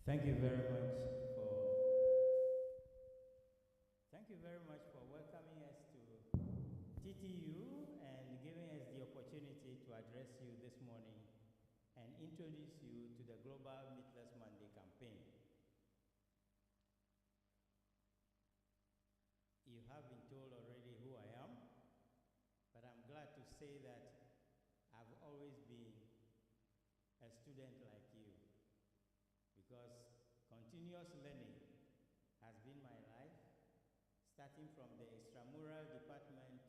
Thank you very much for welcoming us to TTU and giving us the opportunity to address you this morning and introduce you to the Global Meatless Monday campaign. You have been told already who I am, but I'm glad to say that I've always been a student like you, because continuous learning has been my life, starting from the extramural department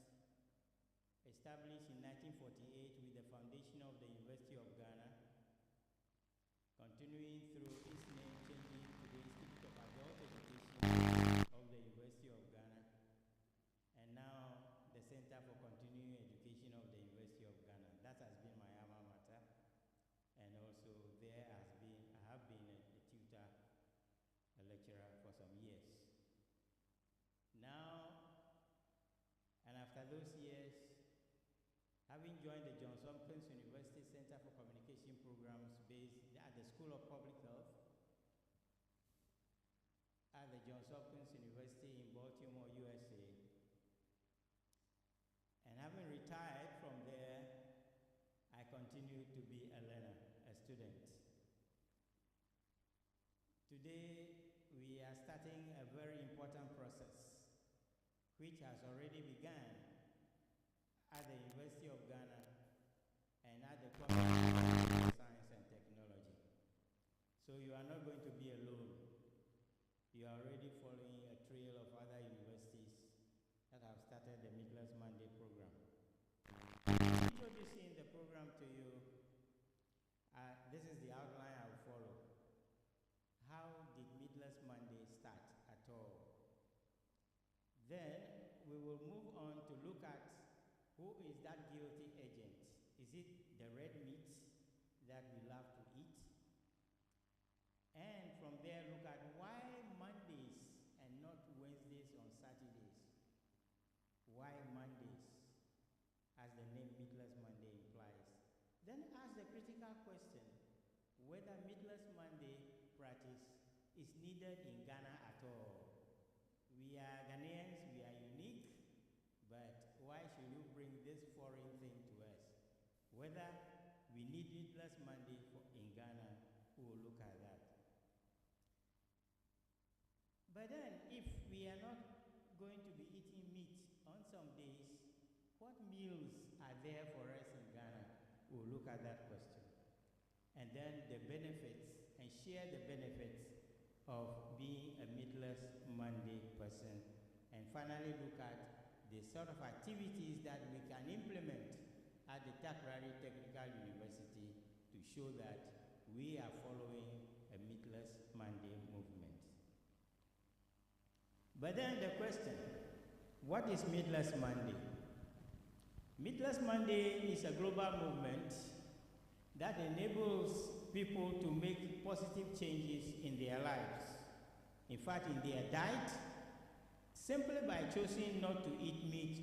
established in 1948 with the foundation of the University of Ghana, continuing through its name changing to the Institute of Adult Education of the University of Ghana, and now the Center for Continuing Education of the University of Ghana. That has been my alma mater, and also I have been a tutor, a lecturer for some years. Now, and after those years, having joined the Johns Hopkins University Center for Communication Programs based at the School of Public Health at the Johns Hopkins University in Baltimore, USA, and having retired from there, I continue to be a learner, a student. Today, we are starting a very important process, which has already begun at the University of Ghana and at the College of Science and Technology. So you are not going to be alone. You are already following a trail of other universities that have started the Meatless Monday program. Introducing the program to you, this is the outline I will follow. How did Meatless Monday start at all? Then we will move on to look at who is that guilty agent. Is it the red meat that we love to eat? And from there, look at why Mondays and not Wednesdays on Saturdays. Why Mondays, as the name Meatless Monday implies. Then ask the critical question whether Meatless Monday practice is needed in Ghana at all. We are Ghanaians, we are unique, but why should you bring this foreign thing to us? Whether we need Meatless Monday in Ghana, we will look at that. But then, if we are not going to be eating meat on some days, what meals are there for us in Ghana? We will look at that question. And then the benefits, and share the benefits of being a Meatless Monday person. And finally look at the sort of activities that we can implement at the Takrady Technical University to show that we are following a Meatless Monday movement. But then the question, what is Meatless Monday? Meatless Monday is a global movement that enables people to make positive changes in their lives. In fact, in their diet, simply by choosing not to eat meat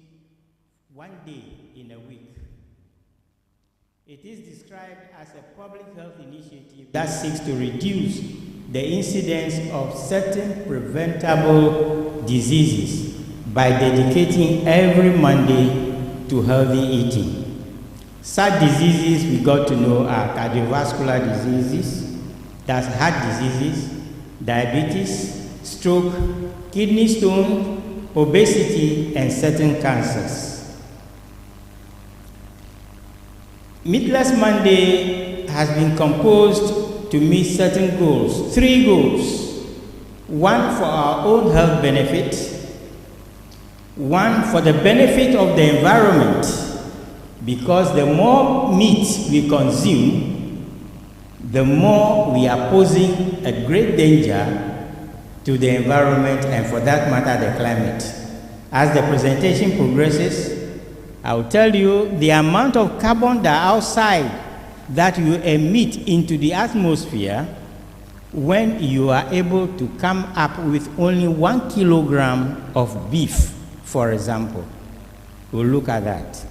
one day in a week. It is described as a public health initiative that seeks to reduce the incidence of certain preventable diseases by dedicating every Monday to healthy eating. Such diseases we got to know are cardiovascular diseases, that's heart diseases, diabetes, stroke, kidney stone, obesity, and certain cancers. Meatless Monday has been composed to meet certain goals, 3 goals. 1 for our own health benefit, 1 for the benefit of the environment, because the more meat we consume, the more we are posing a great danger to the environment and, for that matter, the climate. As the presentation progresses, I will tell you the amount of carbon dioxide that you emit into the atmosphere when you are able to come up with only 1 kilogram of beef, for example. We'll look at that.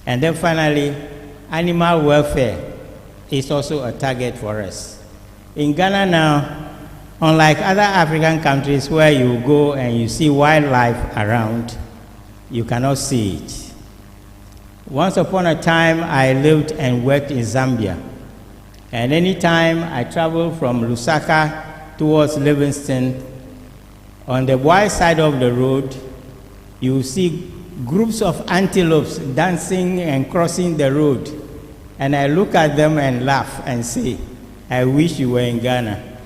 And then finally, animal welfare is also a target for us. In Ghana now, unlike other African countries where you go and you see wildlife around, you cannot see it. Once upon a time, I lived and worked in Zambia. And anytime I travel from Lusaka towards Livingston, on the wide side of the road, you see groups of antelopes dancing and crossing the road. And I look at them and laugh and say, I wish you were in Ghana.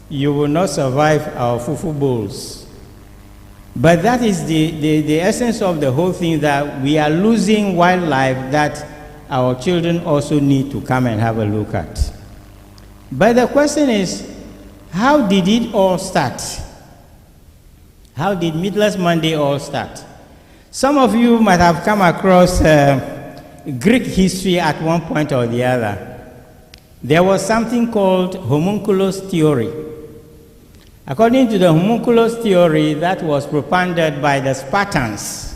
You will not survive our fufu bowls. But that is the essence of the whole thing, that we are losing wildlife that our children also need to come and have a look at. But the question is, how did it all start? How did Meatless Monday all start? Some of you might have come across Greek history at one point or the other. There was something called homunculus theory. According to the homunculus theory, that was propounded by the Spartans.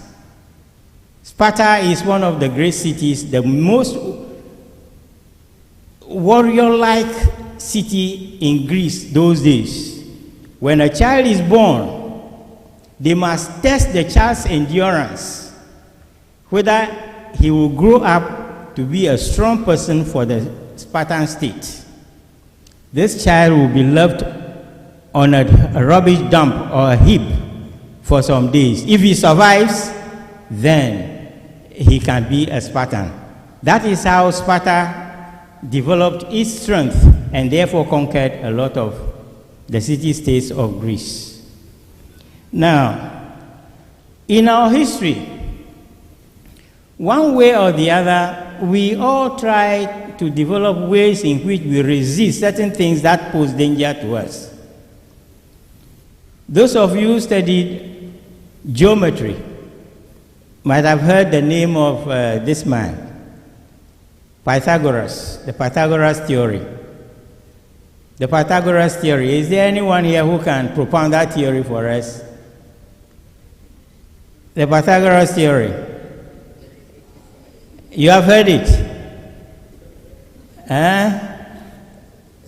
Sparta is one of the great cities, the most warrior-like city in Greece those days. When a child is born, they must test the child's endurance, whether he will grow up to be a strong person for the Spartan state. This child will be left on a rubbish dump or a heap for some days. If he survives, then he can be a Spartan. That is how Sparta developed its strength and therefore conquered a lot of the city-states of Greece. Now, in our history, one way or the other, we all try to develop ways in which we resist certain things that pose danger to us. Those of you who studied geometry might have heard the name of this man, Pythagoras, the Pythagoras theory. The Pythagoras theory, is there anyone here who can propound that theory for us? The Pythagoras theory. You have heard it?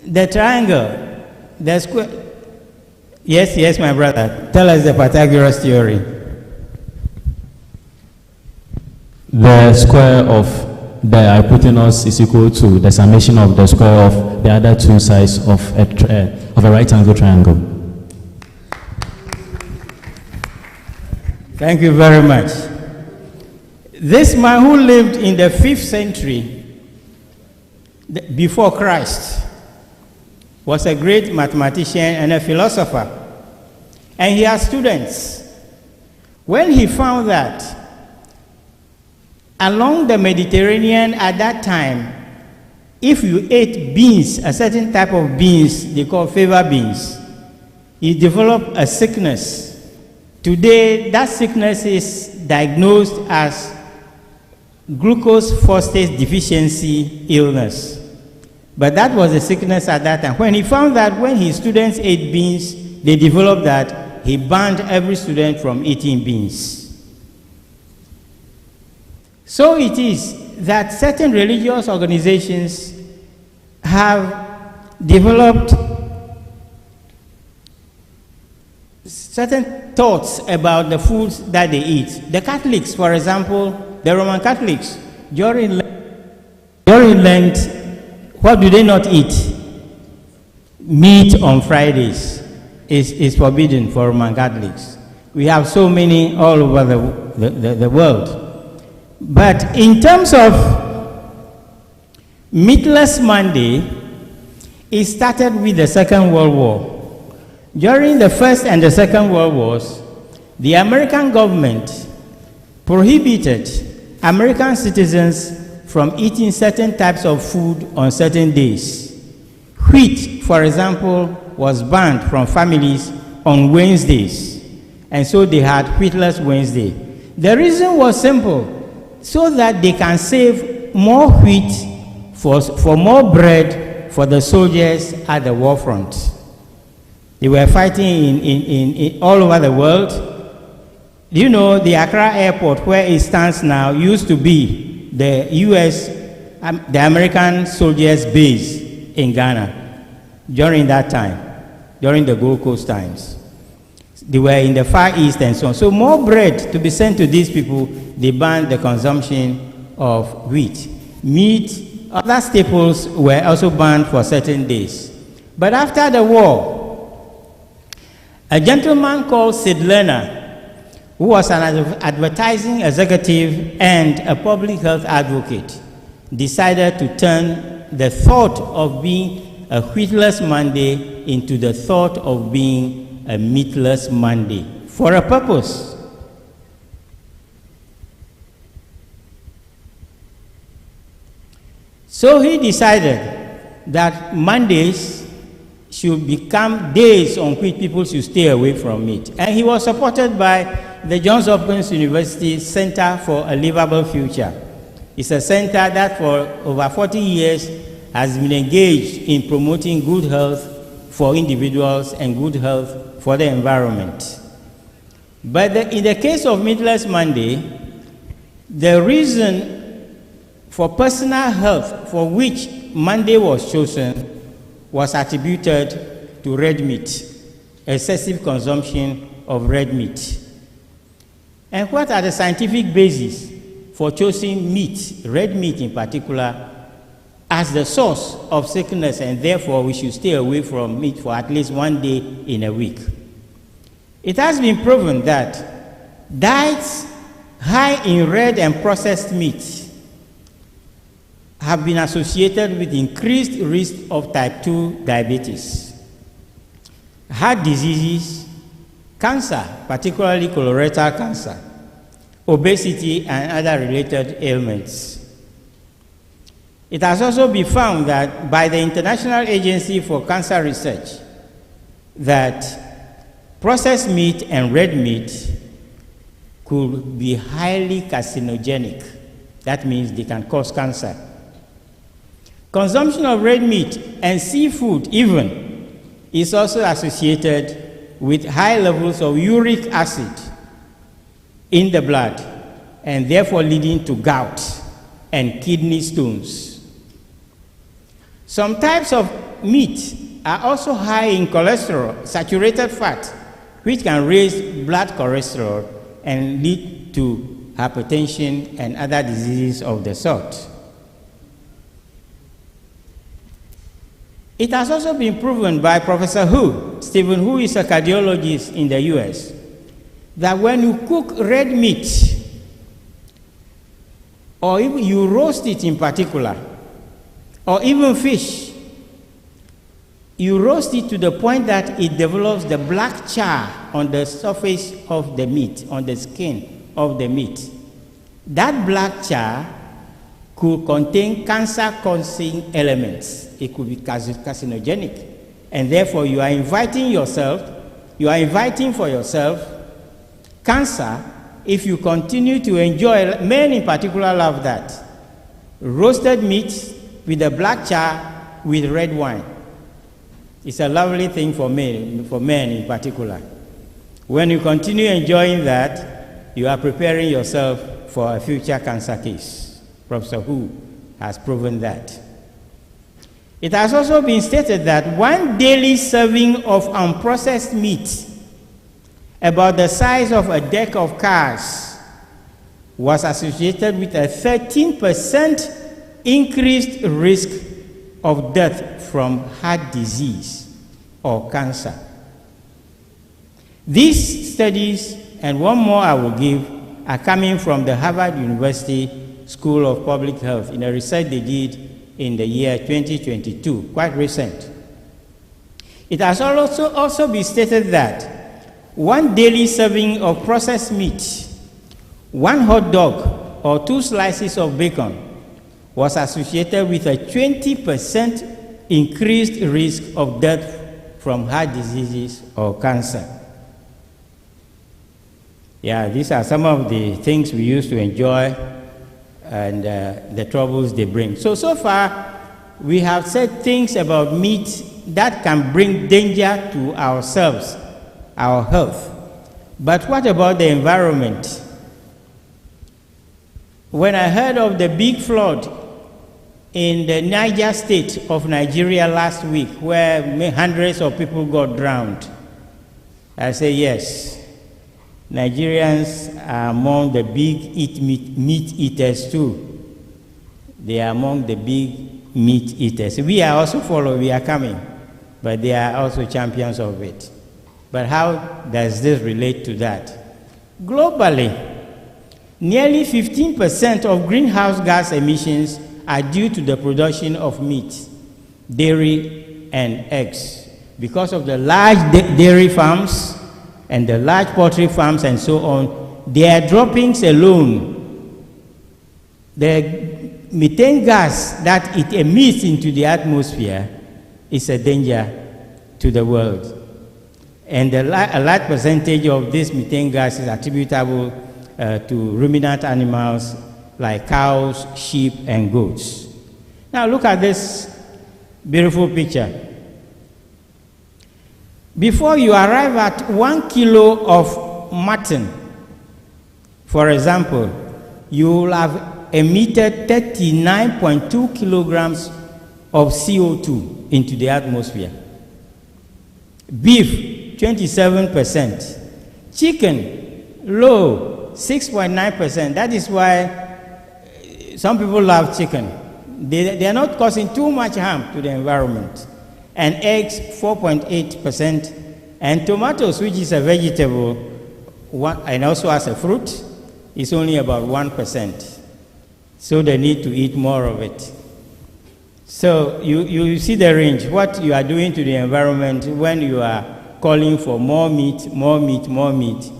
The triangle, the square. Yes, my brother. Tell us the Pythagoras theory. The square of the hypotenuse is equal to the summation of the square of the other two sides of a right angle triangle. Thank you very much. This man who lived in the 5th century before Christ was a great mathematician and a philosopher. And he had students. When he found that along the Mediterranean at that time, if you ate beans, a certain type of beans they call fava beans, you develop a sickness. Today, that sickness is diagnosed as glucose phosphate deficiency illness. But that was a sickness at that time. When he found that when his students ate beans, they developed that, he banned every student from eating beans. So it is that certain religious organizations have developed certain thoughts about the foods that they eat. The Catholics, for example, the Roman Catholics, during Lent, what do they not eat? Meat on Fridays is forbidden for Roman Catholics. We have so many all over the world. But in terms of Meatless Monday, it started with the Second World War. During the First and the Second World Wars, the American government prohibited American citizens from eating certain types of food on certain days. Wheat, for example, was banned from families on Wednesdays, and so they had Wheatless Wednesday. The reason was simple, so that they can save more wheat for more bread for the soldiers at the war front. They were fighting in all over the world. You know, the Accra airport, where it stands now, used to be the US, the American soldiers' base. in Ghana during that time, during the Gold Coast times. They were in the Far East and so on. So more bread to be sent to these people, they banned the consumption of wheat. Meat, other staples were also banned for certain days. But after the war, a gentleman called Sid Lerner, who was an advertising executive and a public health advocate, decided to turn the thought of being a wheatless Monday into the thought of being a meatless Monday for a purpose. So he decided that Mondays should become days on which people should stay away from meat. And he was supported by the Johns Hopkins University Center for a Livable Future. It's a center that for over 40 years has been engaged in promoting good health for individuals and good health for the environment. But in the case of Meatless Monday, the reason for personal health for which Monday was chosen was attributed to red meat, excessive consumption of red meat. And what are the scientific basis for choosing meat, red meat in particular, as the source of sickness, and therefore we should stay away from meat for at least one day in a week? It has been proven that diets high in red and processed meat have been associated with increased risk of type 2 diabetes, heart diseases, cancer, particularly colorectal cancer, obesity, and other related ailments. It has also been found that by the International Agency for Cancer Research that processed meat and red meat could be highly carcinogenic. That means they can cause cancer. Consumption of red meat and seafood even is also associated with high levels of uric acid in the blood, and therefore leading to gout and kidney stones. Some types of meat are also high in cholesterol, saturated fat, which can raise blood cholesterol and lead to hypertension and other diseases of the sort. It has also been proven by Professor Stephen Hu is a cardiologist in the US, that when you cook red meat, or even you roast it in particular, or even fish, you roast it to the point that it develops the black char on the surface of the meat, on the skin of the meat. That black char could contain cancer-causing elements. It could be carcinogenic. And therefore, you are inviting for yourself cancer if you continue to enjoy, men in particular love that, roasted meat with the black char with red wine. It's a lovely thing for men in particular. When you continue enjoying that, you are preparing yourself for a future cancer case. Professor Hu has proven that. It has also been stated that one daily serving of unprocessed meat, about the size of a deck of cards, was associated with a 13% increased risk of death from heart disease or cancer. These studies, and one more I will give, are coming from the Harvard University School of Public Health in a research they did in the year 2022, quite recent. It has also been stated that one daily serving of processed meat, one hot dog, or 2 slices of bacon was associated with a 20% increased risk of death from heart diseases or cancer. Yeah, these are some of the things we used to enjoy and the troubles they bring. So far, we have said things about meat that can bring danger to ourselves, our health. But what about the environment? When I heard of the big flood in the Niger state of Nigeria last week, where hundreds of people got drowned? I say yes. Nigerians are among the big meat eaters too. They are among the big meat eaters. We are also following, we are coming, but they are also champions of it. But how does this relate to that? Globally, nearly 15% of greenhouse gas emissions are due to the production of meat, dairy, and eggs. Because of the large dairy farms and the large poultry farms and so on, their droppings alone, the methane gas that it emits into the atmosphere is a danger to the world. And a large percentage of this methane gas is attributable to ruminant animals like cows, sheep, and goats. Now look at this beautiful picture. Before you arrive at 1 kilo of mutton, for example, you will have emitted 39.2 kilograms of CO2 into the atmosphere. Beef, 27%. Chicken, low, 6.9%. That is why some people love chicken. They are not causing too much harm to the environment. And eggs, 4.8%. And tomatoes, which is a vegetable and also as a fruit, is only about 1%. So they need to eat more of it. So you see the range, what you are doing to the environment when you are calling for more meat, more meat, more meat.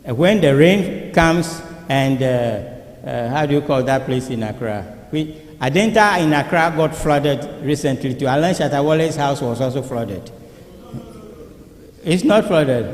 When the rain comes and, how do you call that place in Accra? Adenta in Accra got flooded recently too. Alan Shatawale's house was also flooded. It's not flooded.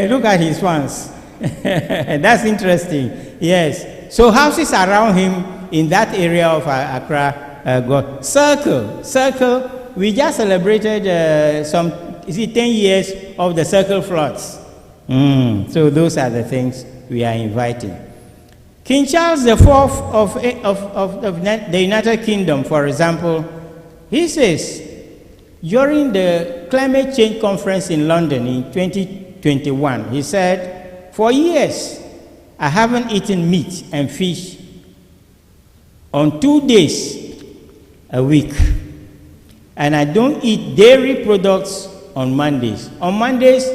Look at his fans. That's interesting. Yes. So houses around him in that area of Accra got Circle. We just celebrated 10 years of the Circle floods. So those are the things we are inviting. King Charles IV of the United Kingdom, for example, he says, during the climate change conference in London in 2021, he said, for years, I haven't eaten meat and fish on 2 days a week. And I don't eat dairy products on Mondays. On Mondays,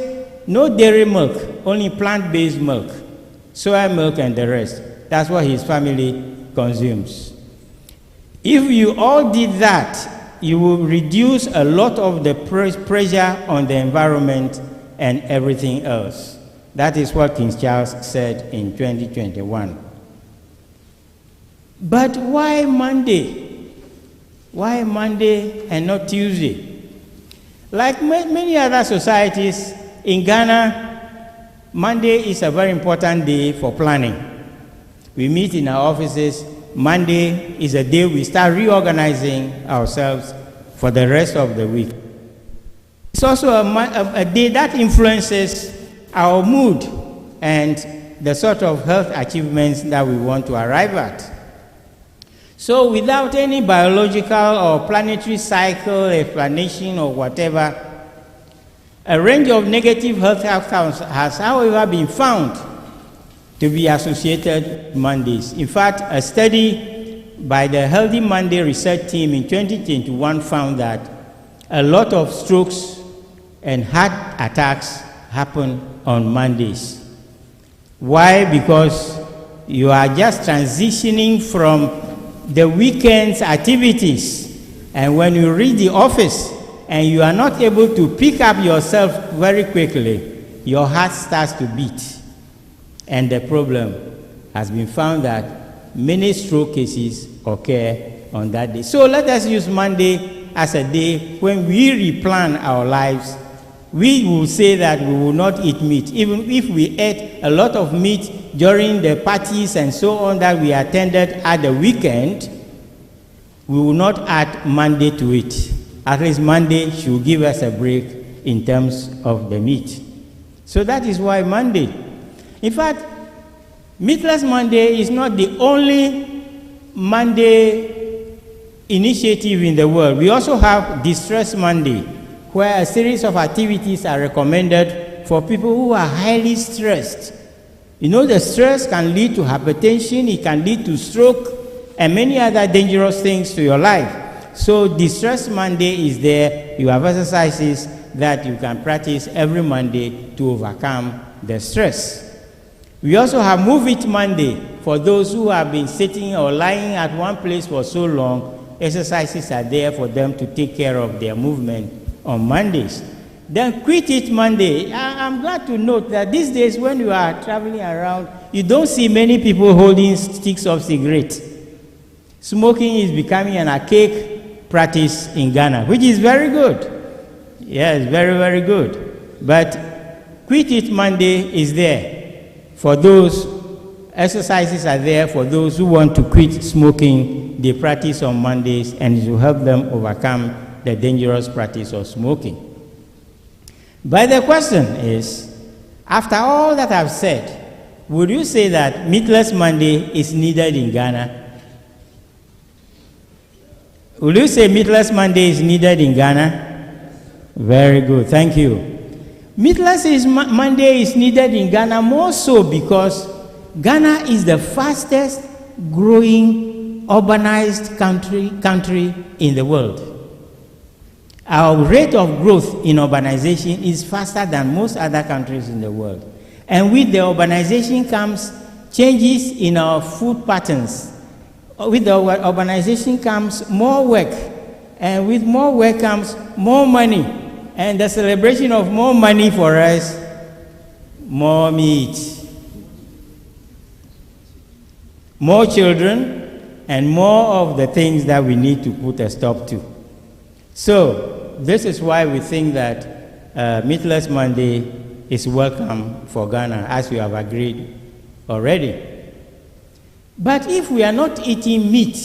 no dairy milk, only plant-based milk, soya milk and the rest. That's what his family consumes. If you all did that, you will reduce a lot of the pressure on the environment and everything else. That is what King Charles said in 2021. But why Monday? Why Monday and not Tuesday? Like many other societies in Ghana, Monday is a very important day for planning. We meet in our offices. Monday is a day we start reorganizing ourselves for the rest of the week. It's also a day that influences our mood and the sort of health achievements that we want to arrive at. So without any biological or planetary cycle explanation or whatever, a range of negative health outcomes has, however, been found to be associated with Mondays. In fact, a study by the Healthy Monday research team in 2021 found that a lot of strokes and heart attacks happen on Mondays. Why? Because you are just transitioning from the weekend's activities, and when you reach the office and you are not able to pick up yourself very quickly, your heart starts to beat. And the problem has been found that many stroke cases occur on that day. So let us use Monday as a day when we replan our lives. We will say that we will not eat meat. Even if we ate a lot of meat during the parties and so on that we attended at the weekend, we will not add Monday to it. At least Monday should give us a break in terms of the meat. So that is why Monday. In fact, Meatless Monday is not the only Monday initiative in the world. We also have Distress Monday, where a series of activities are recommended for people who are highly stressed. You know, the stress can lead to hypertension, it can lead to stroke, and many other dangerous things to your life. So Distress Monday is there. You have exercises that you can practice every Monday to overcome the stress. We also have Move It Monday for those who have been sitting or lying at one place for so long. Exercises are there for them to take care of their movement on Mondays. Then Quit It Monday. I'm glad to note that these days when you are traveling around, you don't see many people holding sticks of cigarettes. Smoking is becoming an archaic practice in Ghana, which is very good. Yes, very, very good. But Quit It Monday is there for those. Exercises are there for those who want to quit smoking. They practice on Mondays, and it will help them overcome the dangerous practice of smoking. But the question is, after all that I've said, would you say that Meatless Monday is needed in Ghana? Would you say Meatless Monday is needed in Ghana? Very good, thank you. Meatless Monday is needed in Ghana more so because Ghana is the fastest growing urbanized country in the world. Our rate of growth in urbanization is faster than most other countries in the world. And with the urbanization comes changes in our food patterns. With the urbanization comes more work. And with more work comes more money. And the celebration of more money for us, more meat, more children, and more of the things that we need to put a stop to. So this is why we think that Meatless Monday is welcome for Ghana, as we have agreed already. But if we are not eating meat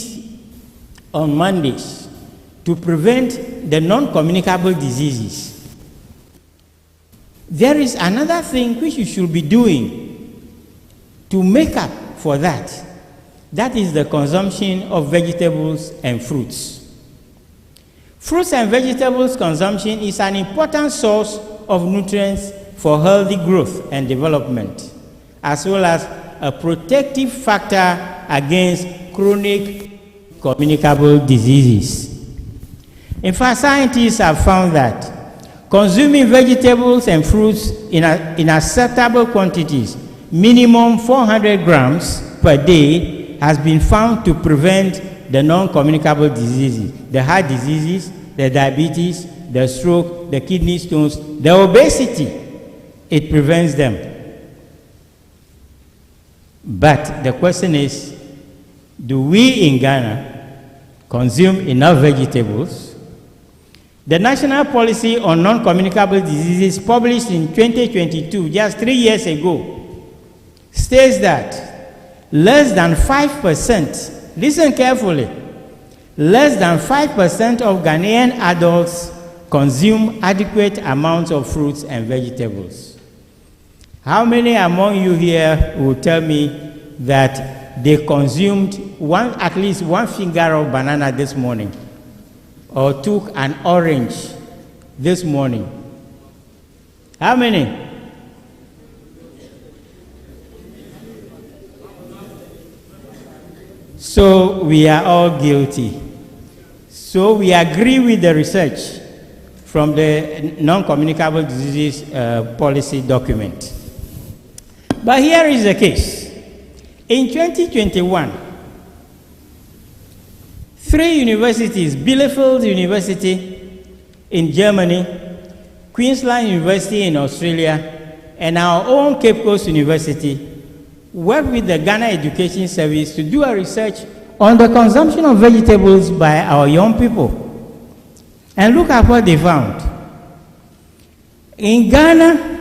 on Mondays to prevent the non-communicable diseases, there is another thing which you should be doing to make up for that. That is the consumption of vegetables and fruits. Fruits and vegetables consumption is an important source of nutrients for healthy growth and development, as well as a protective factor against chronic communicable diseases. In fact, scientists have found that consuming vegetables and fruits in acceptable quantities, minimum 400 grams per day, has been found to prevent the non-communicable diseases, the heart diseases, the diabetes, the stroke, the kidney stones, the obesity. It prevents them. But the question is, do we in Ghana consume enough vegetables? The National Policy on Non-Communicable Diseases, published in 2022, just 3 years ago, states that less than 5%, listen carefully, less than 5% of Ghanaian adults consume adequate amounts of fruits and vegetables. How many among you here will tell me that they consumed at least one finger of banana this morning, or took an orange this morning? How many? So we are all guilty. So we agree with the research from the non-communicable diseases policy document. But here is the case. In 2021, 3 universities, Bielefeld University in Germany, Queensland University in Australia, and our own Cape Coast University, worked with the Ghana Education Service to do a research on the consumption of vegetables by our young people. And look at what they found. In Ghana,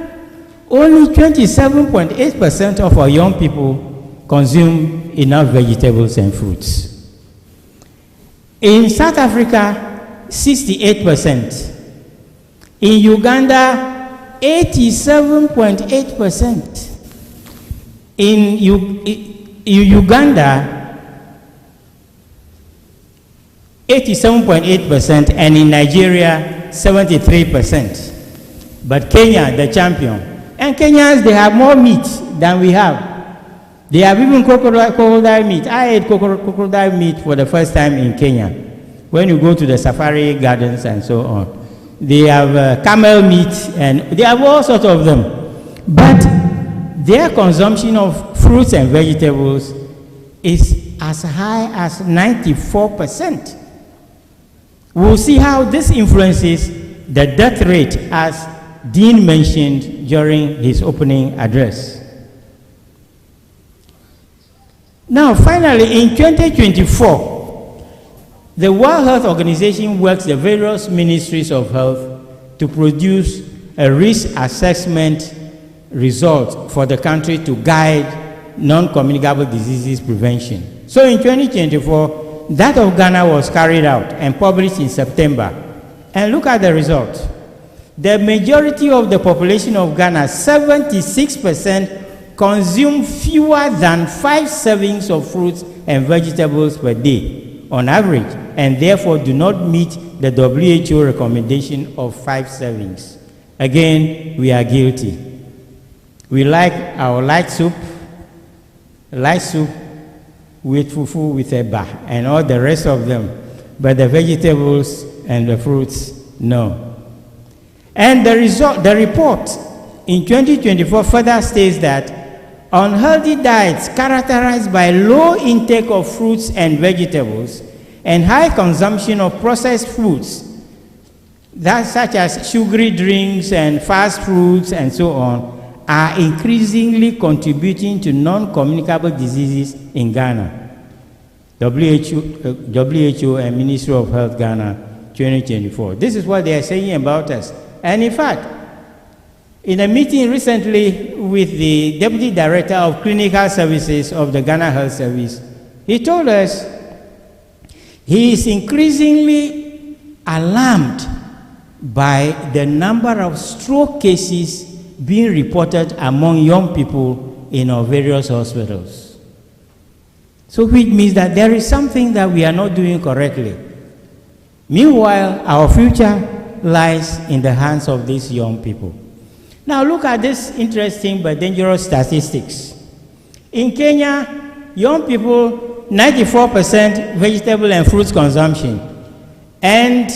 only 27.8% of our young people consume enough vegetables and fruits. In South Africa, 68%. In Uganda, 87.8%. In Uganda, 87.8%, and in Nigeria, 73%. But Kenya, the champion. And Kenyans, they have more meat than we have. They have even crocodile meat. I ate crocodile meat for the first time in Kenya. When you go to the safari gardens and so on. They have camel meat, and they have all sorts of them. But their consumption of fruits and vegetables is as high as 94%. We'll see how this influences the death rate, as Dean mentioned during his opening address. Now, finally, in 2024, the World Health Organization works the various ministries of health to produce a risk assessment result for the country to guide non-communicable diseases prevention. So in 2024, that of Ghana was carried out and published in September. And look at the result. The majority of the population of Ghana, 76%, consume fewer than 5 servings of fruits and vegetables per day on average, and therefore do not meet the WHO recommendation of 5 servings. Again, we are guilty. We like our light soup with fufu with eba and all the rest of them, but the vegetables and the fruits, no. And the report in 2024 further states that unhealthy diets characterized by low intake of fruits and vegetables and high consumption of processed foods, such as sugary drinks and fast foods and so on, are increasingly contributing to non-communicable diseases in Ghana. WHO and Ministry of Health Ghana 2024. This is what they are saying about us. And in fact, in a meeting recently with the Deputy Director of Clinical Services of the Ghana Health Service, he told us he is increasingly alarmed by the number of stroke cases being reported among young people in our various hospitals. So which means that there is something that we are not doing correctly. Meanwhile, our future lies in the hands of these young people. Now look at this interesting but dangerous statistics. In Kenya, young people, 94% vegetable and fruits consumption. And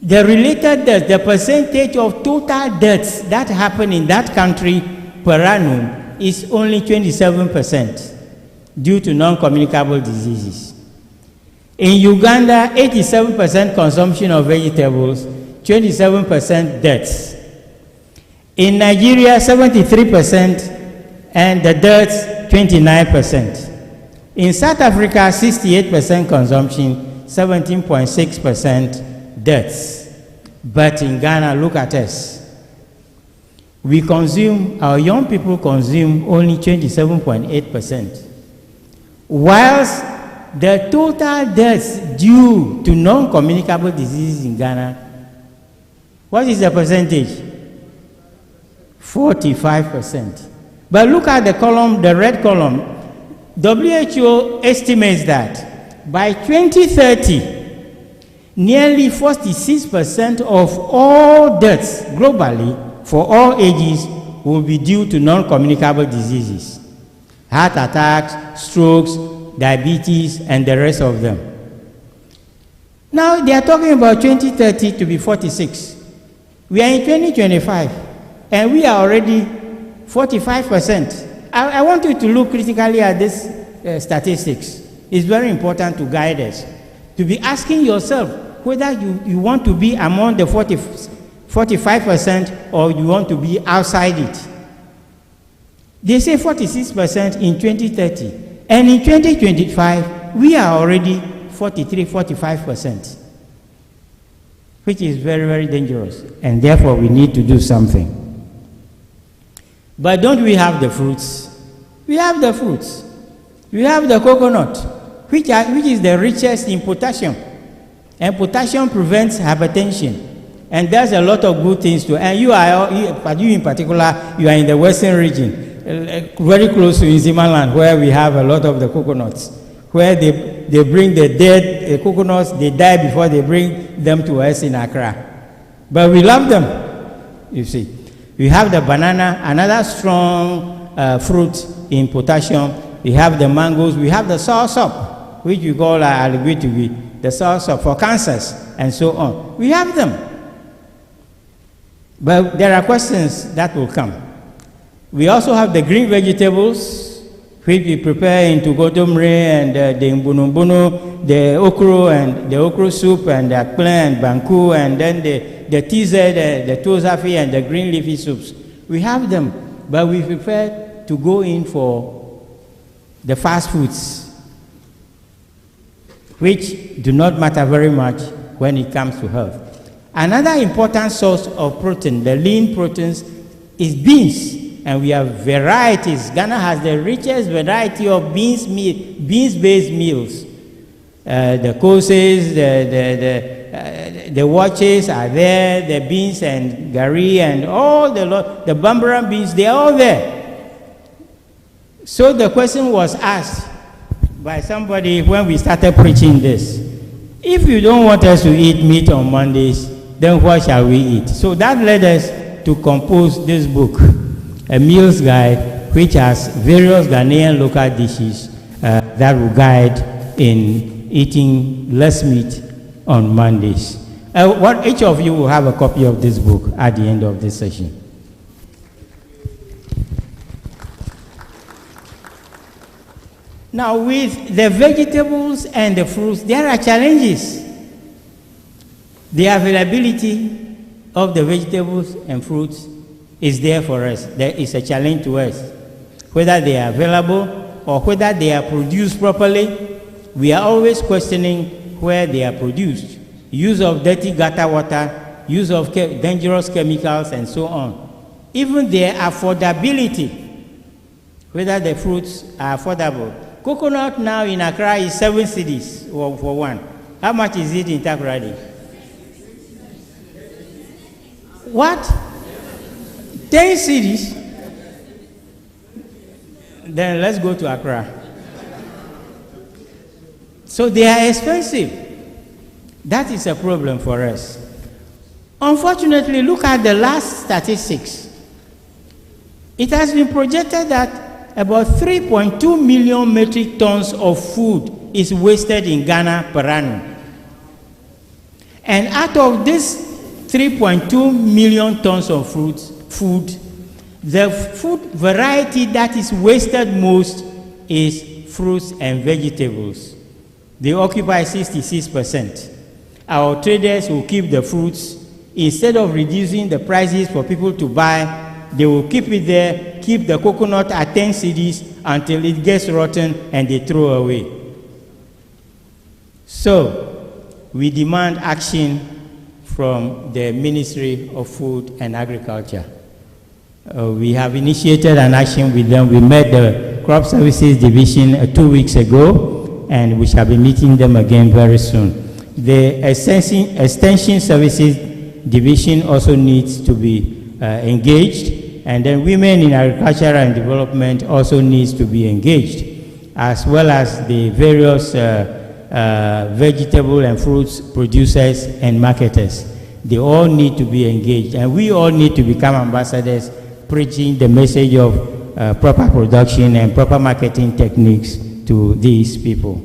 the related deaths, the percentage of total deaths that happen in that country per annum is only 27% due to non-communicable diseases. In Uganda, 87% consumption of vegetables, 27% deaths. In Nigeria, 73%, and the deaths, 29%. In South Africa, 68% consumption, 17.6% deaths. But in Ghana, look at us. We consume, our young people consume only 27.8%. Whilst the total deaths due to non-communicable diseases in Ghana, what is the percentage? 45%. But look at the column, the red column. WHO estimates that by 2030, nearly 46% of all deaths globally for all ages will be due to non-communicable diseases. Heart attacks, strokes, diabetes, and the rest of them. Now they are talking about 2030 to be 46. We are in 2025, and we are already 45%. I want you to look critically at this statistics. It's very important to guide us, to be asking yourself whether you want to be among the 45% or you want to be outside it. They say 46% in 2030, and in 2025, we are already 43, 45%, which is very, very dangerous, and therefore we need to do something. But don't we have the fruits? We have the fruits. We have the coconut, which is the richest in potassium. And potassium prevents hypertension. And there's a lot of good things to. And you in particular, you are in the western region, very close to Nzimaland, where we have a lot of the coconuts. where they bring the dead coconuts, they die before they bring them to us in Accra. But we love them, you see. We have the banana, another strong fruit in potassium. We have the mangoes. We have the soursop, which we call aliguitugi, the soursop for cancers, and so on. We have them. But there are questions that will come. We also have the green vegetables, which we prepare into godomre and the mbunumbunu, the okro and the okro soup and the akple and banku, and then the TZ, the tozafi and the green leafy soups. We have them, but we prefer to go in for the fast foods, which do not matter very much when it comes to health. Another important source of protein, the lean proteins, is beans, and we have varieties. Ghana has the richest variety of beans-based meals. The koses, the watches are there, the beans and gari and all the bambara beans, they are all there. So the question was asked by somebody when we started preaching this: if you don't want us to eat meat on Mondays, then what shall we eat? So that led us to compose this book, a meals guide, which has various Ghanaian local dishes that will guide in eating less meat on Mondays. Each of you will have a copy of this book at the end of this session. Now, with the vegetables and the fruits, there are challenges. The availability of the vegetables and fruits is there for us. There is a challenge to us. Whether they are available or whether they are produced properly, we are always questioning where they are produced. Use of dirty gutter water, use of dangerous chemicals, and so on. Even their affordability, whether the fruits are affordable. Coconut now in Accra is 7 cedis for one. How much is it in Takoradi? What? 10 cedis? Then let's go to Accra. So they are expensive. That is a problem for us. Unfortunately, look at the last statistics. It has been projected that about 3.2 million metric tons of food is wasted in Ghana per annum. And out of this 3.2 million tons of food, the food variety that is wasted most is fruits and vegetables. They occupy 66%. Our traders will keep the fruits. Instead of reducing the prices for people to buy, they will keep it there, keep the coconut at 10 cedis until it gets rotten and they throw away. So, we demand action from the Ministry of Food and Agriculture. We have initiated an action with them. We met the Crop Services Division 2 weeks ago, and we shall be meeting them again very soon. The Extension Services Division also needs to be engaged, and then Women in Agriculture and Development also needs to be engaged, as well as the various vegetable and fruits producers and marketers. They all need to be engaged, and we all need to become ambassadors preaching the message of proper production and proper marketing techniques to these people.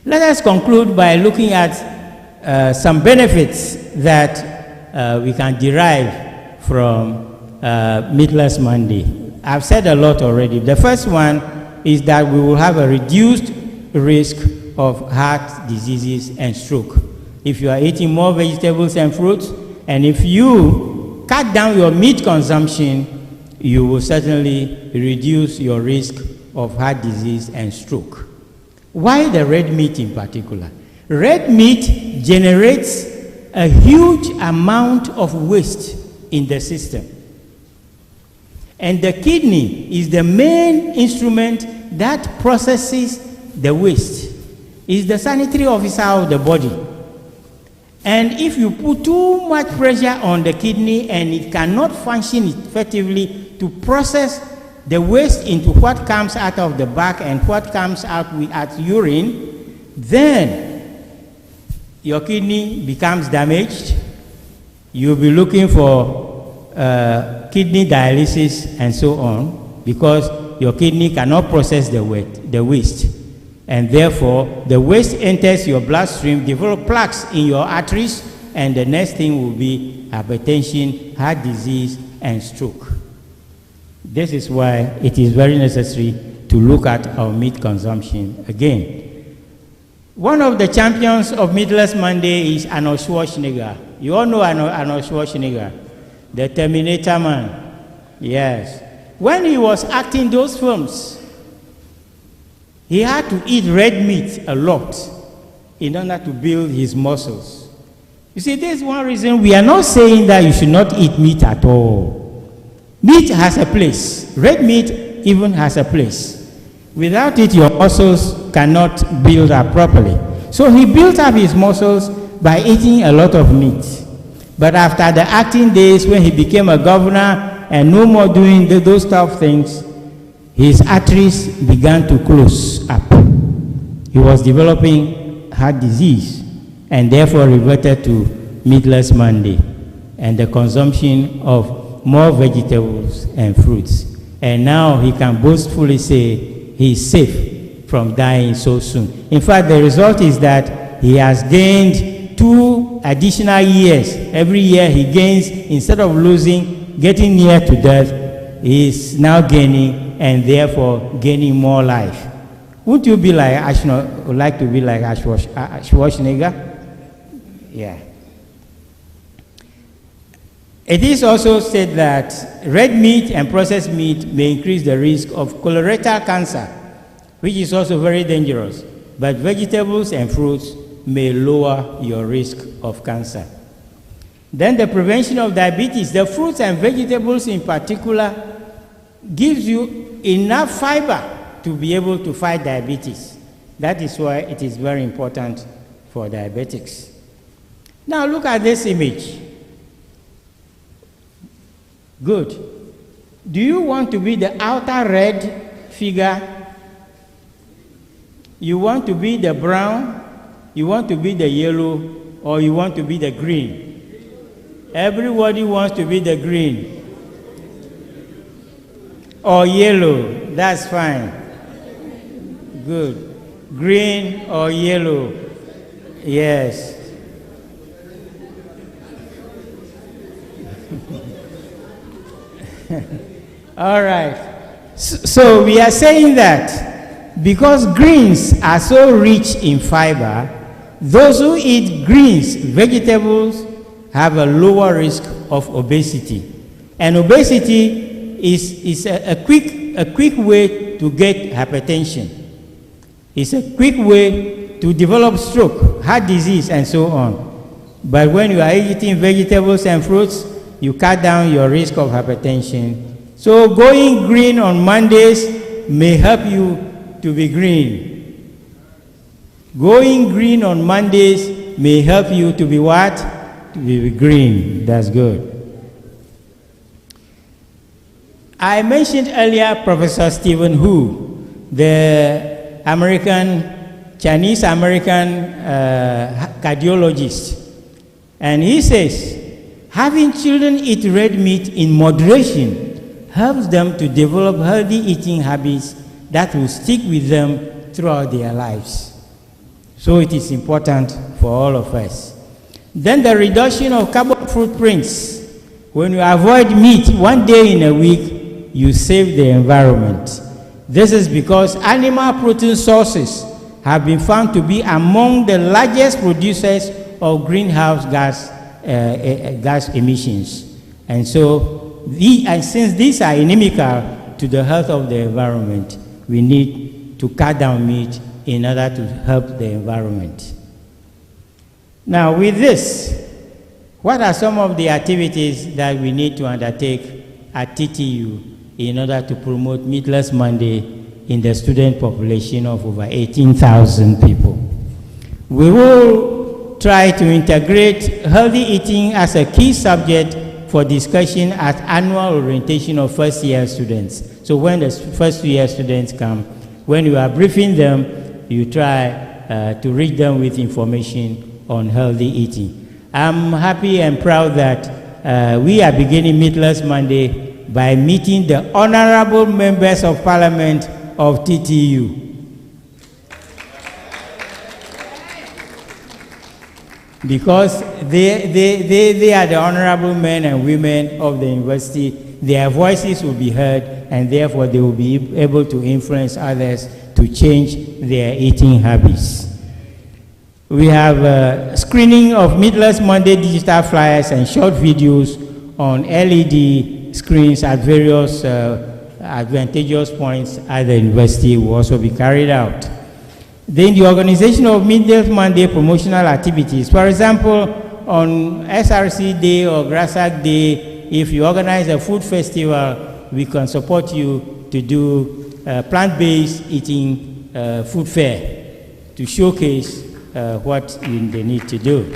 Let us conclude by looking at some benefits that we can derive from Meatless Monday. I've said a lot already. The first one is that we will have a reduced risk of heart diseases and stroke. If you are eating more vegetables and fruits, and if you cut down your meat consumption, you will certainly reduce your risk of heart disease and stroke. Why the red meat in particular? Red meat generates a huge amount of waste in the system. And the kidney is the main instrument that processes the waste. It's the sanitary officer of the body. And if you put too much pressure on the kidney and it cannot function effectively to process the waste into what comes out of the back and what comes out as urine, then your kidney becomes damaged. You'll be looking for kidney dialysis and so on, because your kidney cannot process the waste. And therefore, the waste enters your bloodstream, develop plaques in your arteries, and the next thing will be hypertension, heart disease, and stroke. This is why it is very necessary to look at our meat consumption again. One of the champions of Meatless Monday is Arnold Schwarzenegger. You all know Arnold Schwarzenegger, the Terminator man. Yes. When he was acting those films, he had to eat red meat a lot in order to build his muscles. You see, there's one reason we are not saying that you should not eat meat at all. Meat has a place. Red meat even has a place. Without it, your muscles cannot build up properly. So he built up his muscles by eating a lot of meat. But after the acting days, when he became a governor and no more doing those tough things, his arteries began to close up. He was developing heart disease and therefore reverted to Meatless Monday and the consumption of more vegetables and fruits. And now he can boastfully say he is safe from dying so soon. In fact, the result is that he has gained 2 additional years. Every year he gains, instead of losing, getting near to death, he is now gaining and therefore gaining more life. Wouldn't you be like like to be like Schwarzenegger? Yeah. It is also said that red meat and processed meat may increase the risk of colorectal cancer, which is also very dangerous. But vegetables and fruits may lower your risk of cancer. Then the prevention of diabetes. The fruits and vegetables in particular gives you enough fiber to be able to fight diabetes. That is why it is very important for diabetics. Now look at this image. Good. Do you want to be the outer red figure? You want to be the brown? You want to be the yellow? Or you want to be the green? Everybody wants to be the green. Or yellow. That's fine. Good. Green or yellow? Yes. All right. So we are saying that because greens are so rich in fiber, those who eat greens, vegetables, have a lower risk of obesity. And obesity is a quick way to get hypertension. It's a quick way to develop stroke, heart disease, and so on. But when you are eating vegetables and fruits, you cut down your risk of hypertension. So going green on Mondays may help you to be green. Going green on Mondays may help you to be what? To be green. That's good. I mentioned earlier Professor Stephen Hu, the Chinese-American cardiologist. And he says, having children eat red meat in moderation helps them to develop healthy eating habits that will stick with them throughout their lives. So it is important for all of us. Then the reduction of carbon footprints. When you avoid meat 1 day in a week, you save the environment. This is because animal protein sources have been found to be among the largest producers of greenhouse gas emissions. And so, since these are inimical to the health of the environment, we need to cut down meat in order to help the environment. Now, with this, what are some of the activities that we need to undertake at TTU in order to promote Meatless Monday in the student population of over 18,000 people? We will try to integrate healthy eating as a key subject for discussion at annual orientation of first-year students. So when the first-year students come, when you are briefing them, you try to reach them with information on healthy eating. I'm happy and proud that we are beginning Meatless Monday by meeting the honorable members of Parliament of TTU. Because they are the honorable men and women of the university, their voices will be heard, and therefore they will be able to influence others to change their eating habits. We have a screening of Meatless Monday digital flyers and short videos on LED screens at various advantageous points at the university will also be carried out. Then the organization of Meatless Monday promotional activities. For example, on SRC Day or Grassac Day, if you organize a food festival, we can support you to do plant-based eating food fair to showcase what they need to do.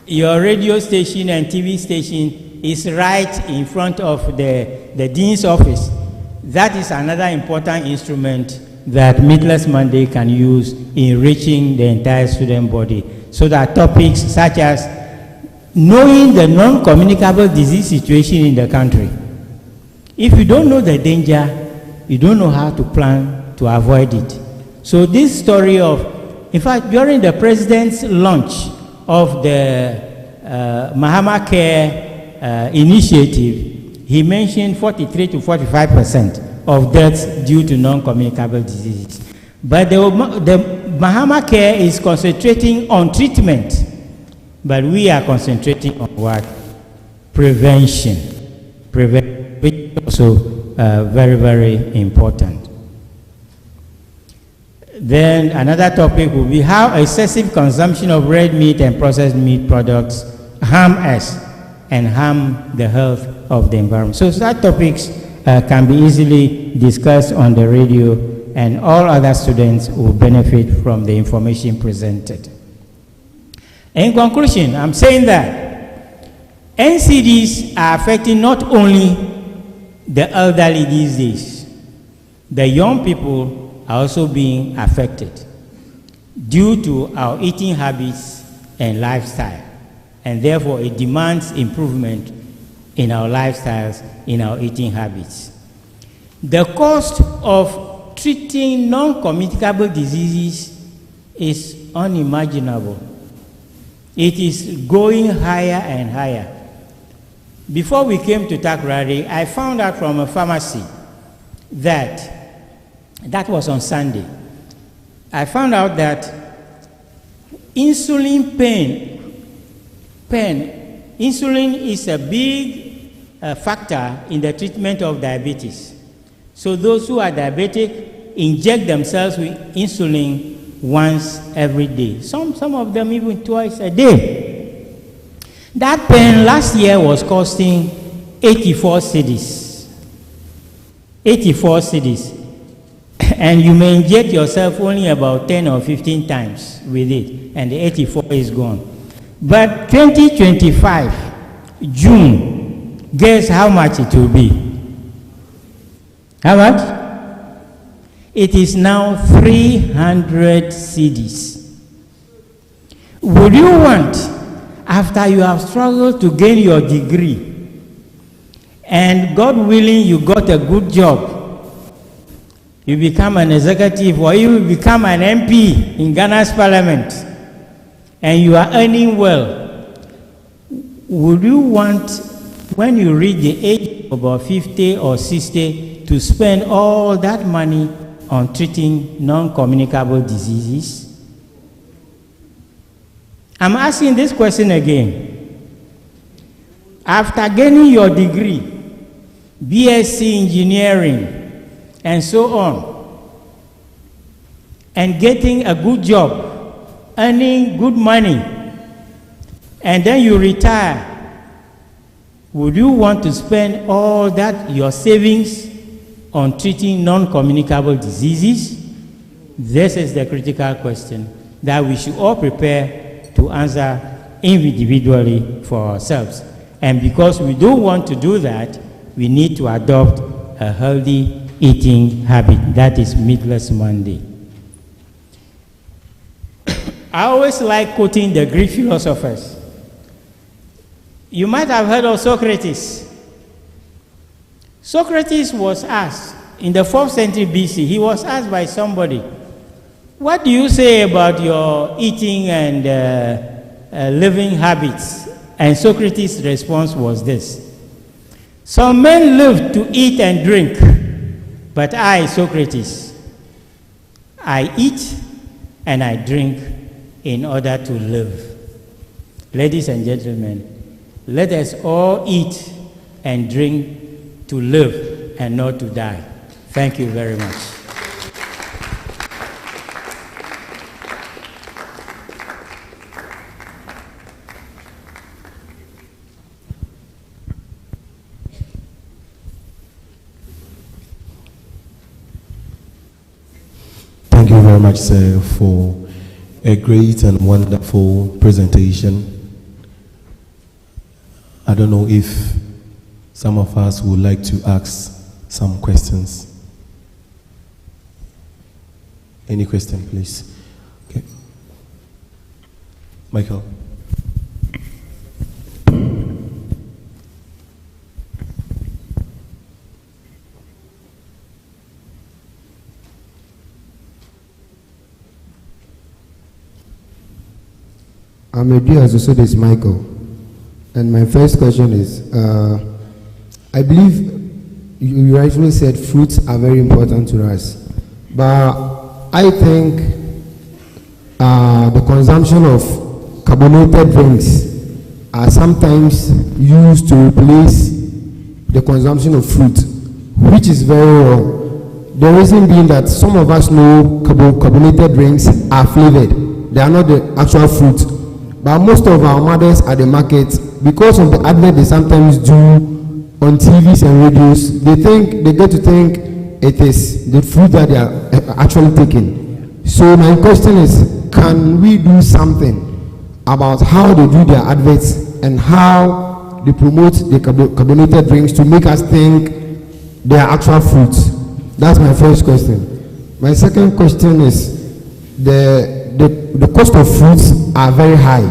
Your radio station and TV station is right in front of the Dean's office. That is another important instrument that Meatless Monday can use in reaching the entire student body, so that topics such as knowing the non-communicable disease situation in the country. If you don't know the danger, you don't know how to plan to avoid it. So this story of, in fact, during the president's launch of the Mahama Care initiative, he mentioned 43 to 45% of deaths due to non-communicable diseases. But the Mahama Care is concentrating on treatment, but we are concentrating on what? Prevention. Prevention is also very, very important. Then another topic will be how excessive consumption of red meat and processed meat products harm us and harm the health of the environment. So such topics can be easily discussed on the radio, and all other students will benefit from the information presented. In conclusion, I'm saying that NCDs are affecting not only the elderly these days, the young people are also being affected due to our eating habits and lifestyle. And therefore, it demands improvement in our lifestyles, in our eating habits. The cost of treating non-communicable diseases is unimaginable. It is going higher and higher. Before we came to Takoradi, I found out from a pharmacy that was on Sunday. I found out that insulin is a big factor in the treatment of diabetes. So those who are diabetic inject themselves with insulin once every day. Some of them even twice a day. That pen last year was costing 84 cedis. 84 cedis. And you may inject yourself only about 10 or 15 times with it, and the 84 is gone. But 2025, June, guess how much it will be? How much? It is now 300 cedis. Would you want, after you have struggled to gain your degree, and God willing you got a good job, you become an executive, or you become an MP in Ghana's parliament, and you are earning well, would you want, when you reach the age of about 50 or 60, to spend all that money on treating non-communicable diseases? I'm asking this question again. After gaining your degree, BSc engineering, and so on, and getting a good job, earning good money, and then you retire, would you want to spend all that, your savings, on treating non-communicable diseases? This is the critical question that we should all prepare to answer individually for ourselves. And because we don't want to do that, we need to adopt a healthy eating habit. That is Meatless Monday. I always like quoting the Greek philosophers. You might have heard of Socrates. Socrates was asked in the 4th century BC, he was asked by somebody, what do you say about your eating and living habits? And Socrates' response was this: some men live to eat and drink, but I, Socrates, I eat and I drink in order to live. Ladies and gentlemen, let us all eat and drink to live and not to die. Thank you very much. Thank you very much, sir, for a great and wonderful presentation. I don't know if some of us would like to ask some questions. Any question, please? Okay. Michael. I'm a dear associate is Michael, and my first question is, I believe you rightfully said fruits are very important to us, but I think the consumption of carbonated drinks are sometimes used to replace the consumption of fruit, which is very wrong. The reason being that some of us know carbonated drinks are flavored. They are not the actual fruit. But most of our mothers at the market, because of the advert they sometimes do on TVs and radios, they get to think it is the fruit that they are actually taking. So my question is, can we do something about how they do their adverts and how they promote the carbonated drinks to make us think they are actual fruits? That's my first question. My second question is, the cost of fruits are very high.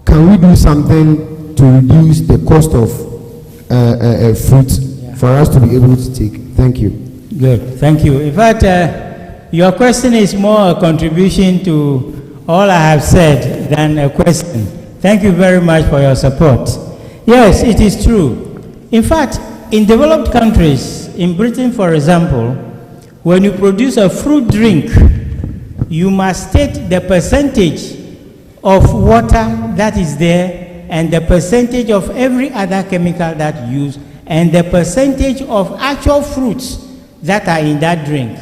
Can we do something to reduce the cost of fruit for us to be able to take? Thank you. Good, thank you. In fact, your question is more a contribution to all I have said than a question. Thank you very much for your support. Yes, it is true. In fact, in developed countries, in Britain, for example, when you produce a fruit drink, you must state the percentage of water that is there and the percentage of every other chemical that you use and the percentage of actual fruits that are in that drink.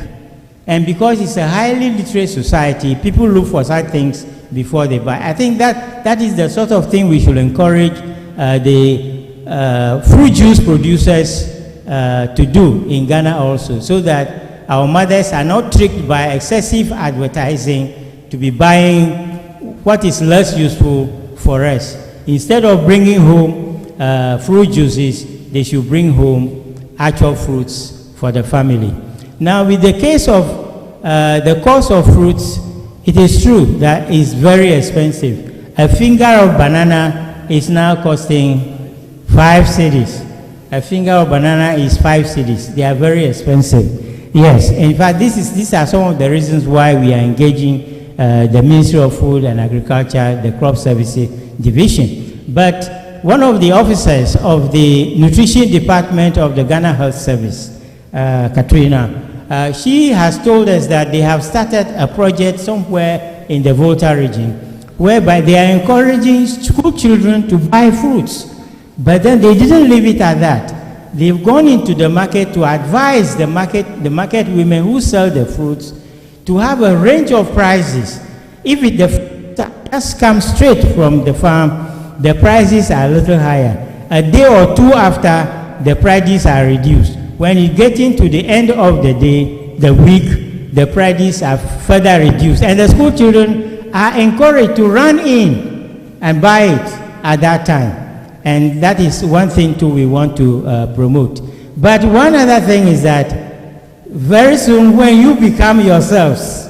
And because it's a highly literate society, people look for such things before they buy. I think that is the sort of thing we should encourage the fruit juice producers to do in Ghana also, so that our mothers are not tricked by excessive advertising to be buying what is less useful for us. Instead of bringing home fruit juices, they should bring home actual fruits for the family. Now, with the case of the cost of fruits, it is true that it's very expensive. A finger of banana is now costing 5 cedis. A finger of banana is 5 cedis. They are very expensive. Yes, in fact, these are some of the reasons why we are engaging the Ministry of Food and Agriculture, the Crop Services Division. But one of the officers of the Nutrition Department of the Ghana Health Service, Katrina, she has told us that they have started a project somewhere in the Volta region, whereby they are encouraging school children to buy fruits. But then they didn't leave it at that. They've gone into the market to advise the market women who sell the fruits to have a range of prices. If the fruit just comes straight from the farm, the prices are a little higher. A day or two after, the prices are reduced. When you get into the end of the day, the week, the prices are further reduced. And the school children are encouraged to run in and buy it at that time. And that is one thing too we want to promote. But one other thing is that very soon when you become yourselves,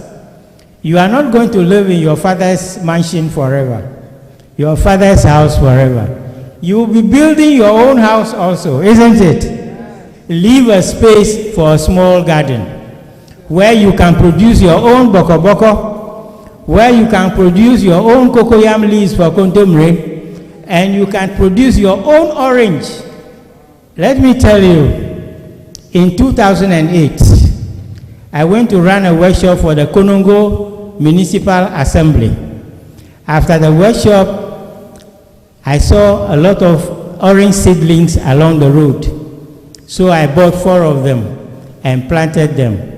you are not going to live in your father's mansion forever, your father's house forever. You will be building your own house also, isn't it? Leave a space for a small garden where you can produce your own boko boko, where you can produce your own cocoyam leaves for kontomire, and you can produce your own orange. Let me tell you, in 2008, I went to run a workshop for the Konongo Municipal Assembly. After the workshop, I saw a lot of orange seedlings along the road. So I bought 4 of them and planted them.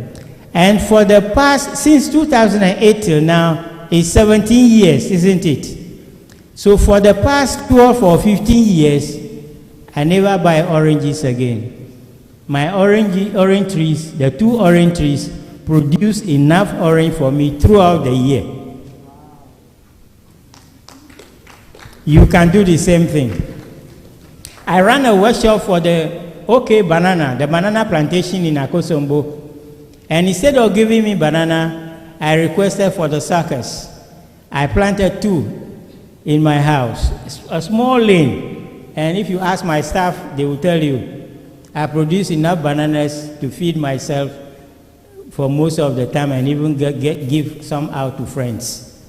And for the past, since 2008 till now, it's 17 years, isn't it? So for the past 12 or 15 years, I never buy oranges again. My orange trees, the 2 orange trees, produce enough orange for me throughout the year. You can do the same thing. I ran a workshop for the OK Banana, the banana plantation in Akosombo. And instead of giving me banana, I requested for the suckers. I planted 2 in my house, a small lane. And if you ask my staff, they will tell you, I produce enough bananas to feed myself for most of the time and even give some out to friends.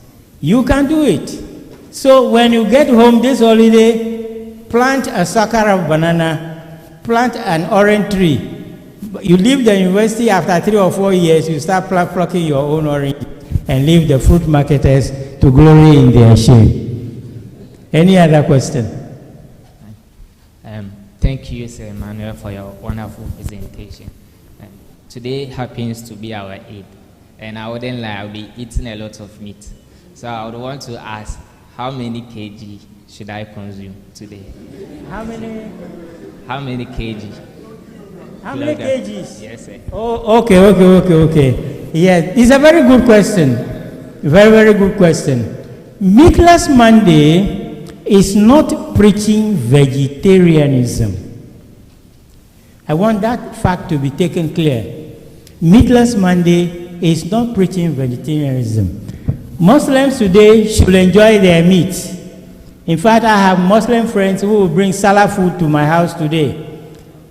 You can do it. So when you get home this holiday, plant a sucker of banana, plant an orange tree. You leave the university after 3 or 4 years, you start plucking your own orange and leave the fruit marketers to glory in their shame. Any other question? Thank you, Sir Emmanuel, for your wonderful presentation. Today happens to be our Eid, and I wouldn't lie, I'll be eating a lot of meat. So I would want to ask, how many kg should I consume today? How many? How many kg? How many kgs? Yes, sir. Oh, okay. Yeah, it's a very good question. Very good question. Meatless Monday is not preaching vegetarianism. I want that fact to be taken clear. Meatless Monday is not preaching vegetarianism. Muslims today should enjoy their meat. In fact, I have Muslim friends who will bring salah food to my house today.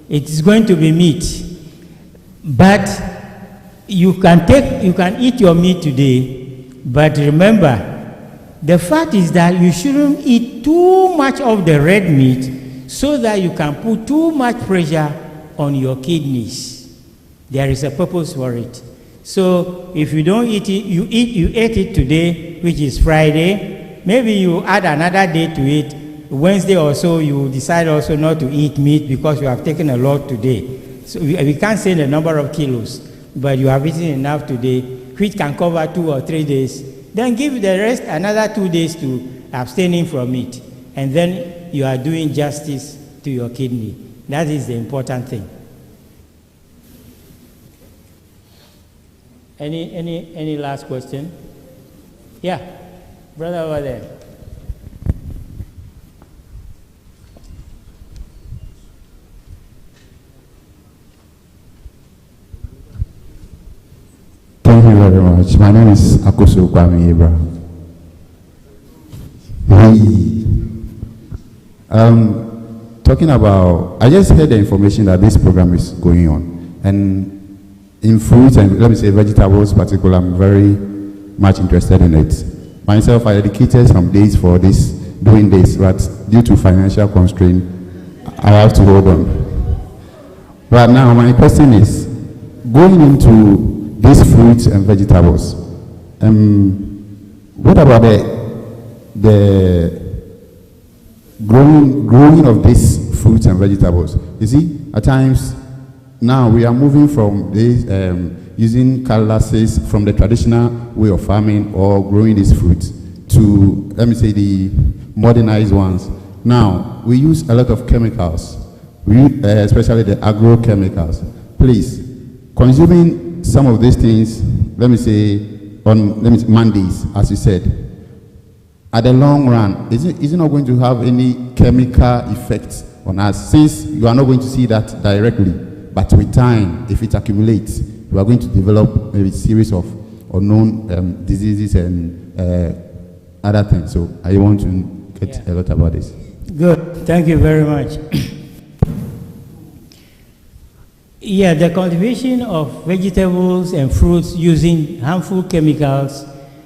It is going to be meat. But you can eat your meat today, but remember, the fact is that you shouldn't eat too much of the red meat so that you can put too much pressure on your kidneys. There is a purpose for it. So if you don't eat it, you ate it today, which is Friday. Maybe you add another day to it. Wednesday or so, you decide also not to eat meat because you have taken a lot today. So we can't say the number of kilos, but you have eaten enough today, which can cover 2 or 3 days. Then give the rest another 2 days to abstaining from it. And then you are doing justice to your kidney. That is the important thing. Any last question? Yeah, brother over there. Thank you very much. My name is Akoso Kwame Abraham. Talking about, I just heard the information that this program is going on, and in fruits and let me say vegetables particularly, I'm very much interested in it. Myself, I dedicated some days for this, doing this, but due to financial constraint, I have to hold on. But now my question is, going into these fruits and vegetables, what about the growing of these fruits and vegetables? You see, at times now we are moving from this using cutlasses from the traditional way of farming or growing these fruits to, let me say, the modernized ones. Now we use a lot of chemicals, especially the agrochemicals. Please, consuming some of these things, let me say Mondays, as you said, at the long run, is it not going to have any chemical effect on us? Since you are not going to see that directly, but with time, if it accumulates, you are going to develop maybe a series of unknown diseases and other things. So I want to get a lot about this. Good. Thank you very much. Yeah, the cultivation of vegetables and fruits using harmful chemicals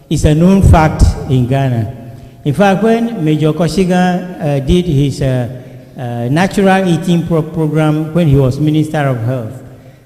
is a known fact in Ghana. In fact, when Major Koshiga did his natural eating program when he was Minister of Health,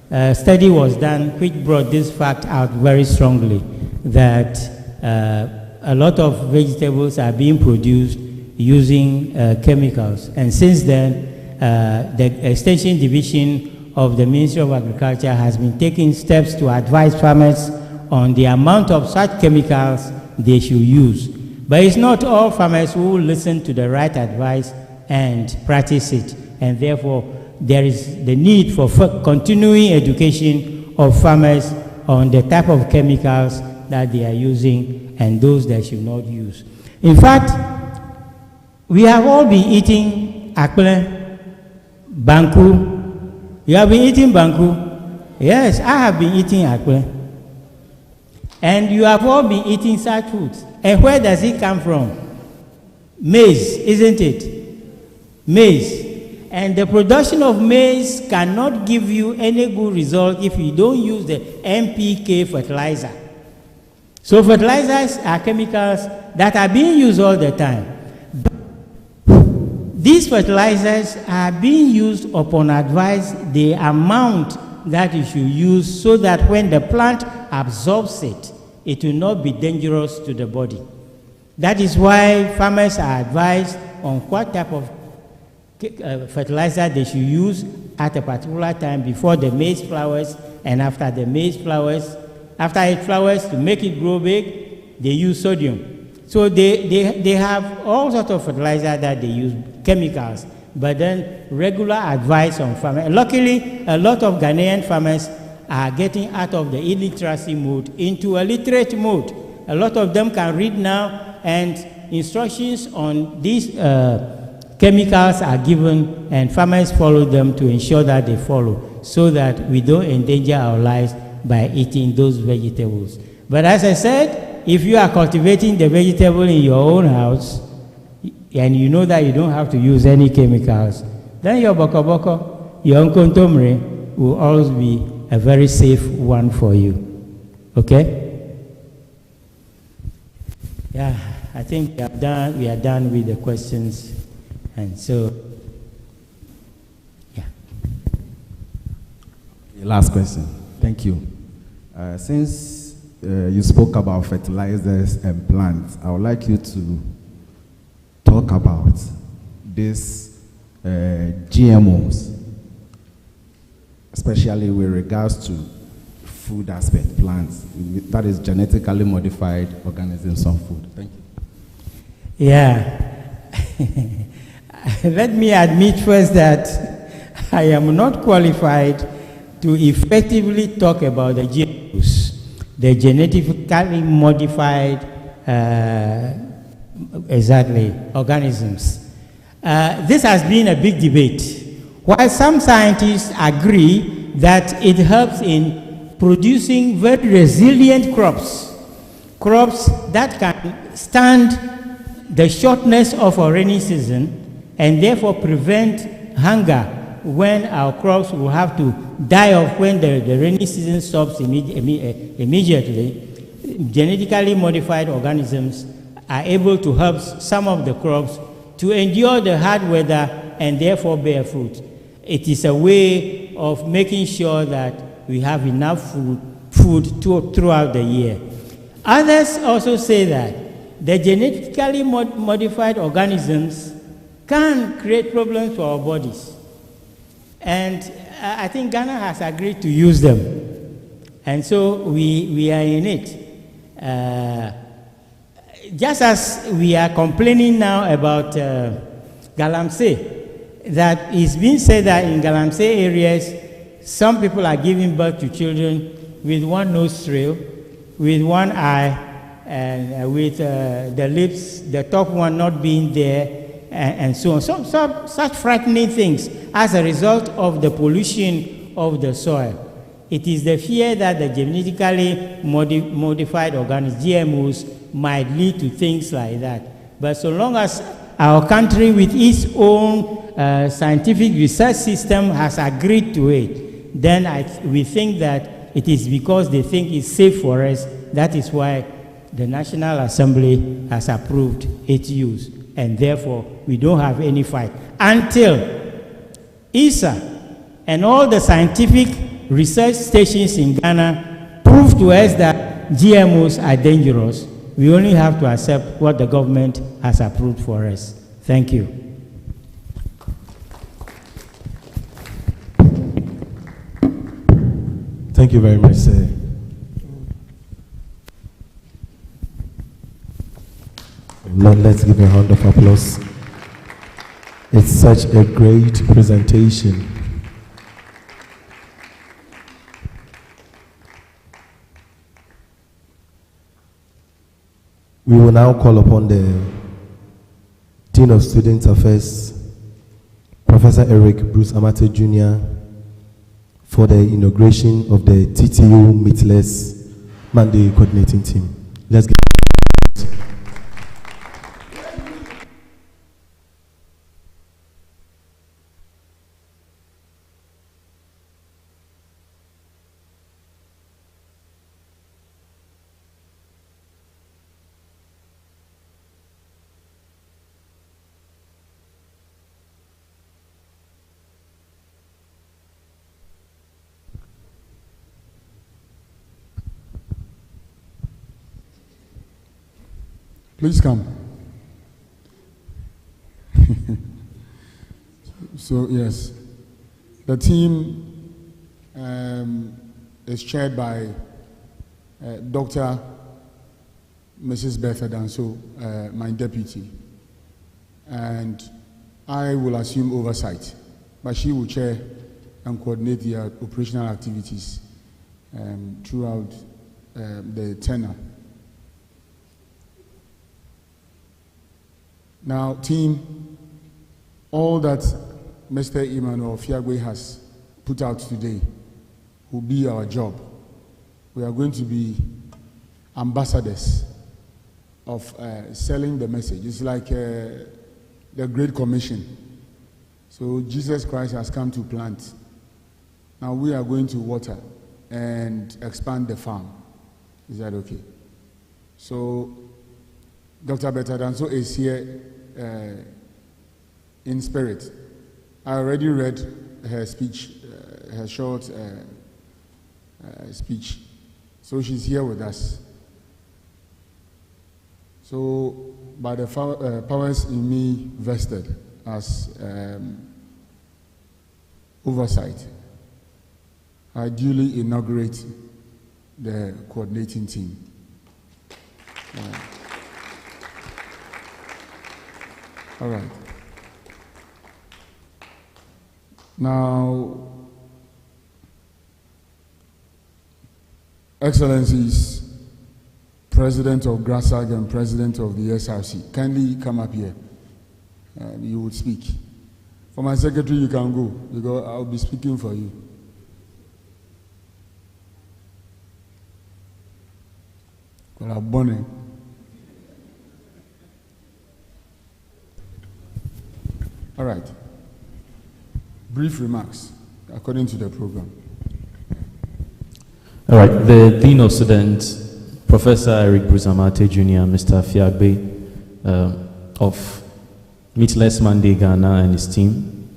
a study was done which brought this fact out very strongly, that a lot of vegetables are being produced using chemicals. And since then, the Extension Division of the Ministry of Agriculture has been taking steps to advise farmers on the amount of such chemicals they should use. But it's not all farmers who will listen to the right advice and practice it. And therefore, there is the need for continuing education of farmers on the type of chemicals that they are using and those they should not use. In fact, we have all been eating akple, banku. You have been eating banku? Yes, I have been eating akple. And you have all been eating such foods. And where does it come from? Maize, isn't it? Maize. And the production of maize cannot give you any good result if you don't use the NPK fertilizer. So fertilizers are chemicals that are being used all the time. These fertilizers are being used upon advice, the amount that you should use so that when the plant absorbs it, it will not be dangerous to the body. That is why farmers are advised on what type of fertilizer they should use at a particular time before the maize flowers and after the maize flowers. After it flowers, to make it grow big, they use sodium. So they have all sorts of fertilizer that they use, chemicals, but then regular advice on farmers. Luckily, a lot of Ghanaian farmers are getting out of the illiteracy mode into a literate mode. A lot of them can read now, and instructions on these chemicals are given, and farmers follow them to ensure that they follow, so that we don't endanger our lives by eating those vegetables. But as I said, if you are cultivating the vegetable in your own house, and you know that you don't have to use any chemicals, then your boko boko, your nkontomre will always be a very safe one for you. Okay? Yeah, I think we are done with the questions. And so, yeah. Last question. Thank you. Since you spoke about fertilizers and plants, I would like you to talk about these GMOs, especially with regards to food aspect, plants, that is genetically modified organisms on food. Thank you. Yeah. Let me admit first that I am not qualified to effectively talk about the GMOs, the genetically modified organisms. This has been a big debate. While some scientists agree that it helps in producing very resilient crops that can stand the shortness of a rainy season and therefore prevent hunger when our crops will have to die off when the rainy season stops immediately. Genetically modified organisms are able to help some of the crops to endure the hard weather and therefore bear fruit. It is a way of making sure that we have enough food throughout the year. Others also say that the genetically modified organisms can create problems for our bodies. And I think Ghana has agreed to use them. And so we are in it. Just as we are complaining now about Galamsey, that it's been said that in Galamsey areas, some people are giving birth to children with one nostril, with one eye, and with the lips, the top one not being there, and so on. Such frightening things as a result of the pollution of the soil. It is the fear that the genetically modified organisms, GMOs, might lead to things like that. But so long as our country with its own scientific research system has agreed to it, then we think that it is because they think it's safe for us. That is why the National Assembly has approved its use. And therefore, we don't have any fight. Until ISA and all the scientific research stations in Ghana prove to us that GMOs are dangerous, we only have to accept what the government has approved for us. Thank you. Thank you very much, sir. Lord, let's give a round of applause. It's such a great presentation. We will now call upon the Dean of Student Affairs, Professor Eric Bruce Amate Jr., for the inauguration of the TTU Meatless Monday coordinating team. Let's get Please come. So, yes, the team is chaired by Dr. Mrs. Bertha Danso, my deputy, and I will assume oversight, but she will chair and coordinate the operational activities throughout the tenure. Now, team, all that Mr. Emmanuel Fiagwe has put out today will be our job. We are going to be ambassadors of selling the message. It's like the Great Commission. So Jesus Christ has come to plant. Now we are going to water and expand the farm. Is that okay? So Dr. Betadanso is here in spirit. I already read her speech, her short speech. So she's here with us. So by the powers in me vested as oversight, I duly inaugurate the coordinating team. All right. Now, Excellencies, President of GRASAG and President of the SRC, kindly come up here. You would speak. For my secretary, you can go, because I'll be speaking for you. Well, I'm born. All right. Brief remarks according to the program. All right. The Dean of Students, Professor Eric Bruce Amate Jr., Mr. Fiagbe of Meatless Monday Ghana and his team,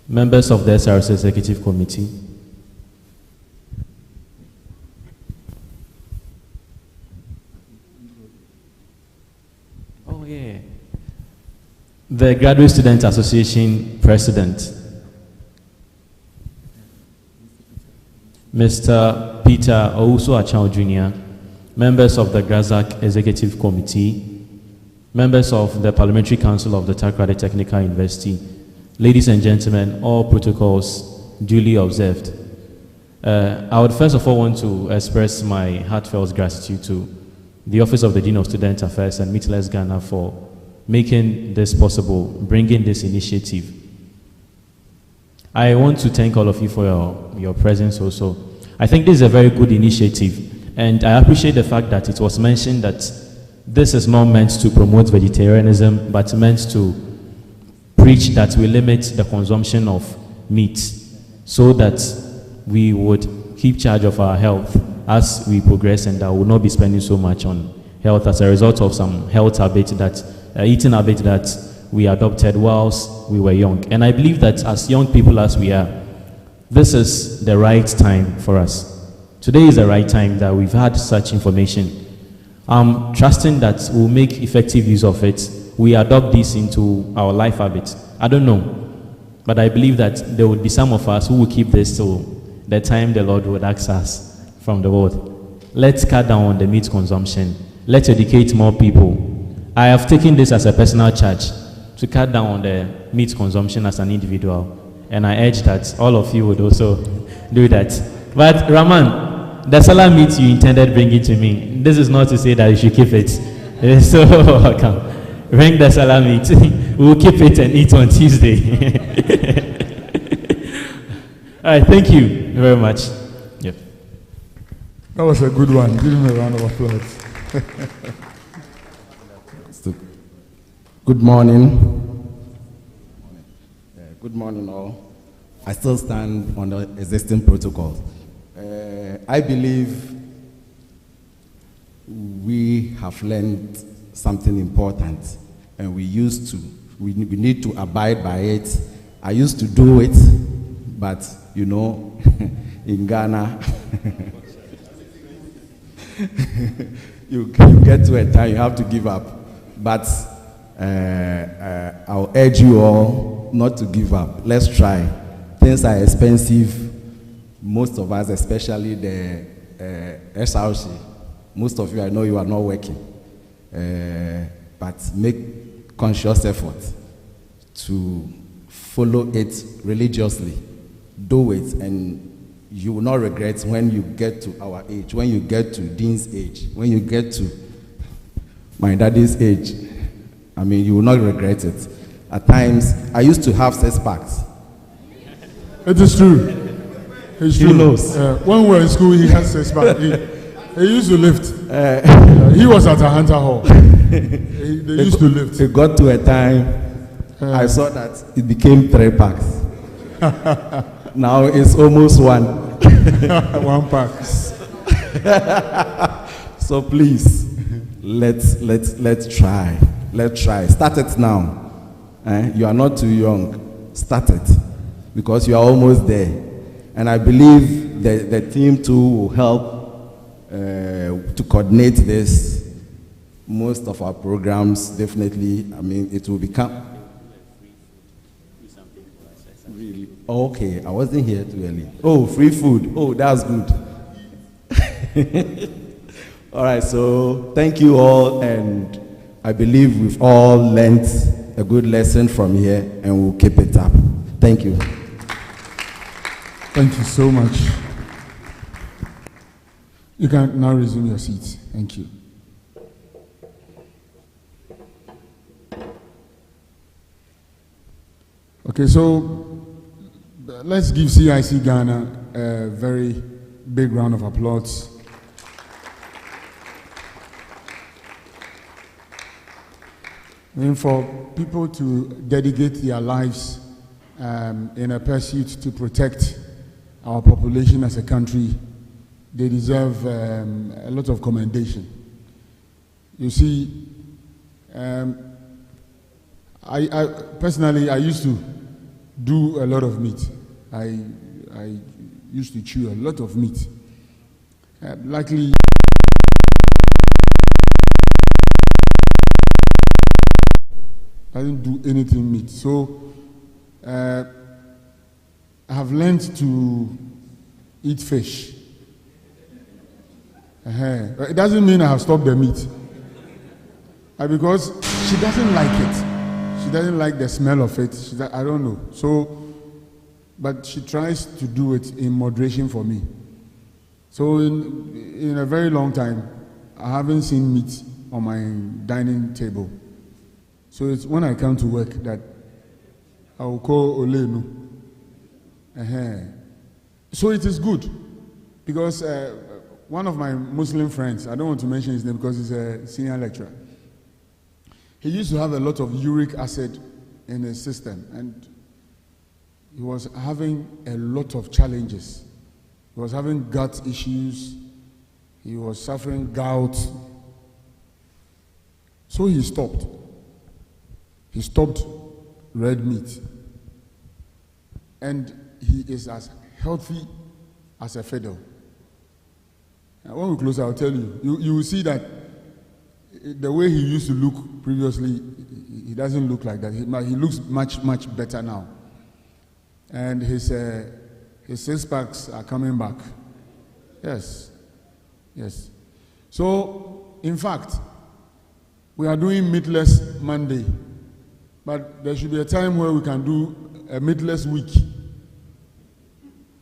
members of the SRC Executive Committee, the Graduate Student Association President, Mr. Peter Ousu Achao Jr., members of the GRASAC Executive Committee, members of the Parliamentary Council of the Takrady Technical University, ladies and gentlemen, all protocols duly observed. I would first of all want to express my heartfelt gratitude to the Office of the Dean of Student Affairs and Meatless Ghana for making this possible, bringing this initiative. I want to thank all of you for your presence also. I think this is a very good initiative, and I appreciate the fact that it was mentioned that this is not meant to promote vegetarianism, but meant to preach that we limit the consumption of meat so that we would keep charge of our health as we progress, and that we will not be spending so much on health as a result of some health habit that, eating habit that we adopted whilst we were young. And I believe that as young people as we are, this is the right time for us. Today is the right time that we've had such information. I'm trusting that we'll make effective use of it. We adopt this into our life habit. I don't know, but I believe that there would be some of us who will keep this till the time the Lord would ask us from the world. Let's cut down on the meat consumption. Let's educate more people. I have taken this as a personal charge to cut down on the meat consumption as an individual, and I urge that all of you would also do that. But Raman, the salad meat you intended bringing to me, this is not to say that you should keep it. So welcome. Bring the salad meat. We'll keep it and eat on Tuesday. All right, thank you very much. Yep. That was a good one. Give him a round of applause. Good morning. Good morning, all. I still stand on the existing protocols. I believe we have learned something important, and we need to abide by it. I used to do it, but you know, in Ghana, you get to a time you have to give up. But I'll urge you all not to give up. Let's try. Things are expensive. Most of us, especially the SRC, most of you, I know you are not working. But make conscious effort to follow it religiously. Do it, and you will not regret when you get to our age, when you get to Dean's age, when you get to my daddy's age. I mean, you will not regret it. At times, I used to have 6 packs. It is true. It's true. He knows. When we were in school, he had 6 packs. He used to lift. He was at a Hunter Hall. They used to lift. It got to a time, I saw that it became 3 packs. Now it's almost 1. 1 pack. So please, let's try. Let's try. Start it now. You are not too young. Start it, because you are almost there. And I believe the team too will help to coordinate this. Most of our programs, definitely, I mean, it will become. Really? Okay, I wasn't here too early. Oh, free food. Oh, that's good. All right, so thank you all, and I believe we've all learned a good lesson from here, and we'll keep it up. Thank you. Thank you so much. You can now resume your seats. Thank you. Okay, so let's give CIC Ghana a very big round of applause. And for people to dedicate their lives in a pursuit to protect our population as a country, they deserve a lot of commendation. You see, I personally, I used to do a lot of meat. I used to chew a lot of meat. Luckily, I didn't do anything meat. So I have learned to eat fish. It doesn't mean I have stopped the meat. Because she doesn't like it. She doesn't like the smell of it. I don't know. So, but she tries to do it in moderation for me. So in a very long time, I haven't seen meat on my dining table. So it's when I come to work that I will call Olenu. So it is good because one of my Muslim friends, I don't want to mention his name because he's a senior lecturer, he used to have a lot of uric acid in his system and he was having a lot of challenges. He was having gut issues, he was suffering gout. So he stopped. He stopped red meat. And he is as healthy as a fiddle. And when we close, I'll tell you, you will see that the way he used to look previously, he doesn't look like that. He looks much, much better now. And his 6 packs are coming back. Yes. Yes. So, in fact, we are doing Meatless Monday. But there should be a time where we can do a Meatless week.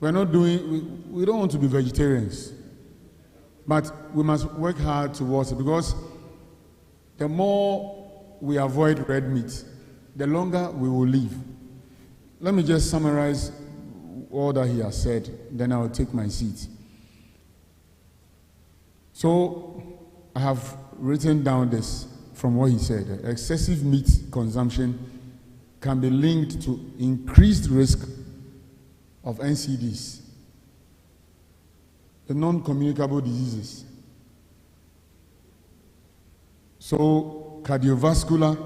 We're not doing, we don't want to be vegetarians. But we must work hard towards it because the more we avoid red meat, the longer we will live. Let me just summarize all that he has said, then I will take my seat. So, I have written down this from what he said. Excessive meat consumption can be linked to increased risk of NCDs, the non-communicable diseases. So, cardiovascular,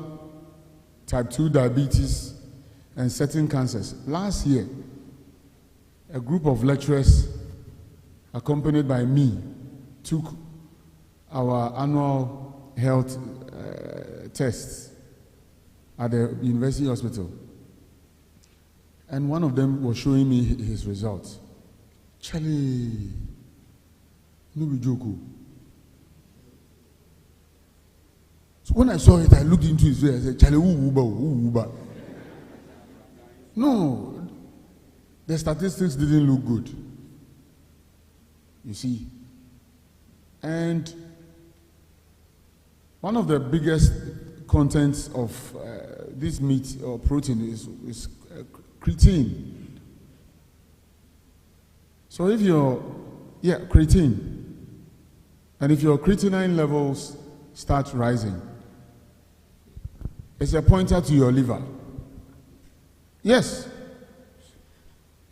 type 2 diabetes, and certain cancers. Last year, a group of lecturers, accompanied by me, took our annual health tests at the university hospital. And one of them was showing me his results. Charlie, no be joke. So when I saw it, I looked into his face. I said, Charlie, who. No, the statistics didn't look good. You see. And one of the biggest contents of this meat or protein is creatine. So if creatine. And if your creatinine levels start rising, it's a pointer to your liver. Yes.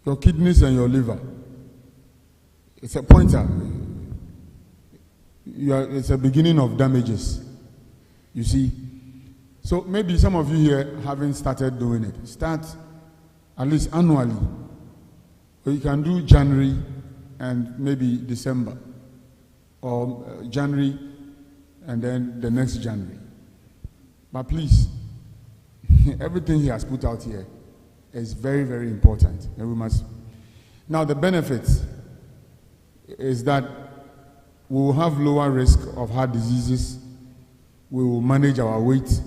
Your kidneys and your liver. It's a pointer. It's a beginning of damages. You see? So maybe some of you here haven't started doing it. Start at least annually. Or you can do January and maybe December. Or January and then the next January. But please, everything he has put out here is very, very important. And we must. Now the benefits is that we will have lower risk of heart diseases. We will manage our weight.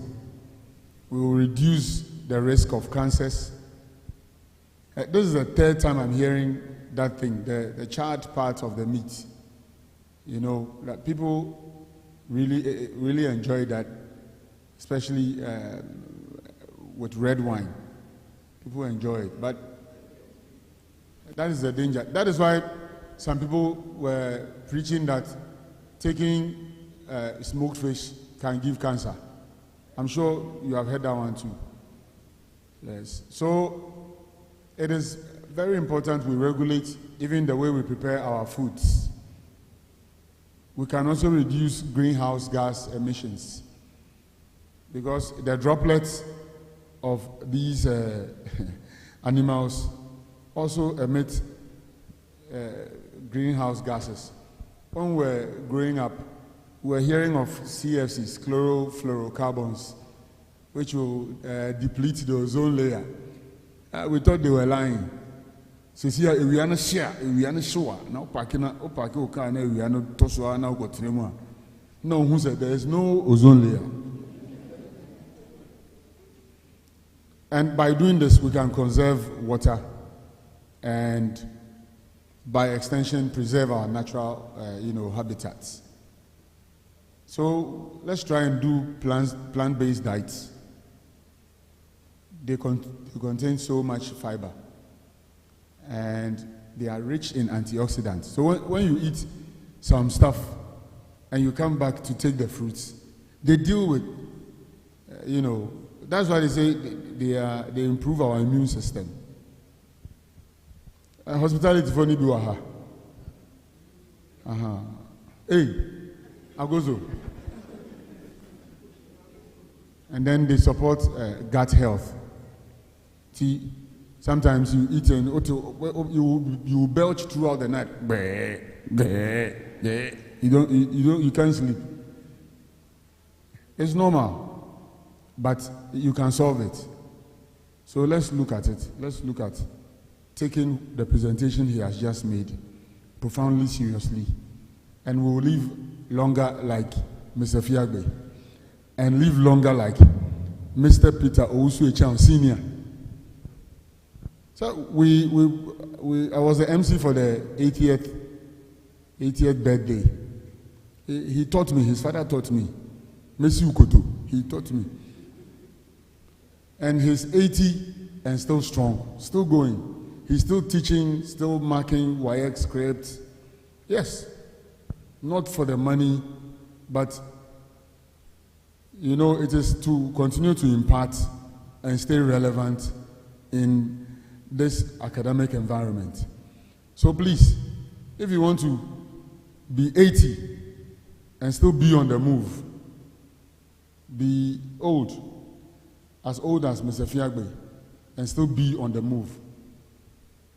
We will reduce the risk of cancers. This is the third time I'm hearing that thing, the charred part of the meat. You know, that people really enjoy that, especially with red wine. People enjoy it, but that is the danger. That is why some people were preaching that taking smoked fish can give cancer. I'm sure you have heard that one too. Yes. So it is very important we regulate even the way we prepare our foods. We can also reduce greenhouse gas emissions because the droplets of these animals also emit greenhouse gases. When we were growing up, we were hearing of CFCs, chlorofluorocarbons, which will deplete the ozone layer. We thought they were lying. So see, we are not share, we are not sure. Now, we are not tosua now got no, who said there is no ozone layer. And by doing this, we can conserve water and, by extension, preserve our natural, habitats. So let's try and do plant-based diets. They contain so much fiber, and they are rich in antioxidants. So when you eat some stuff and you come back to take the fruits, they deal with, that's why they say they improve our immune system. Hospitality for Nibiwaha. Hey, Agozo. And then they support gut health. See, sometimes you eat and you belch throughout the night. You can't sleep. It's normal, but you can solve it. So let's look at it. Let's look at taking the presentation he has just made profoundly seriously, and we will live longer like Mr. Fiagbe, and live longer like Mr. Peter Owusu-Echan Senior. So I was the MC for the 80th birthday. He taught me, his father taught me. Messi Ukoto, he taught me. And he's 80 and still strong, still going. He's still teaching, still marking WIEC scripts. Yes, not for the money, but it is to continue to impart and stay relevant in this academic environment. So please, if you want to be 80 and still be on the move, be as old as Mr. Fiagbe, and still be on the move,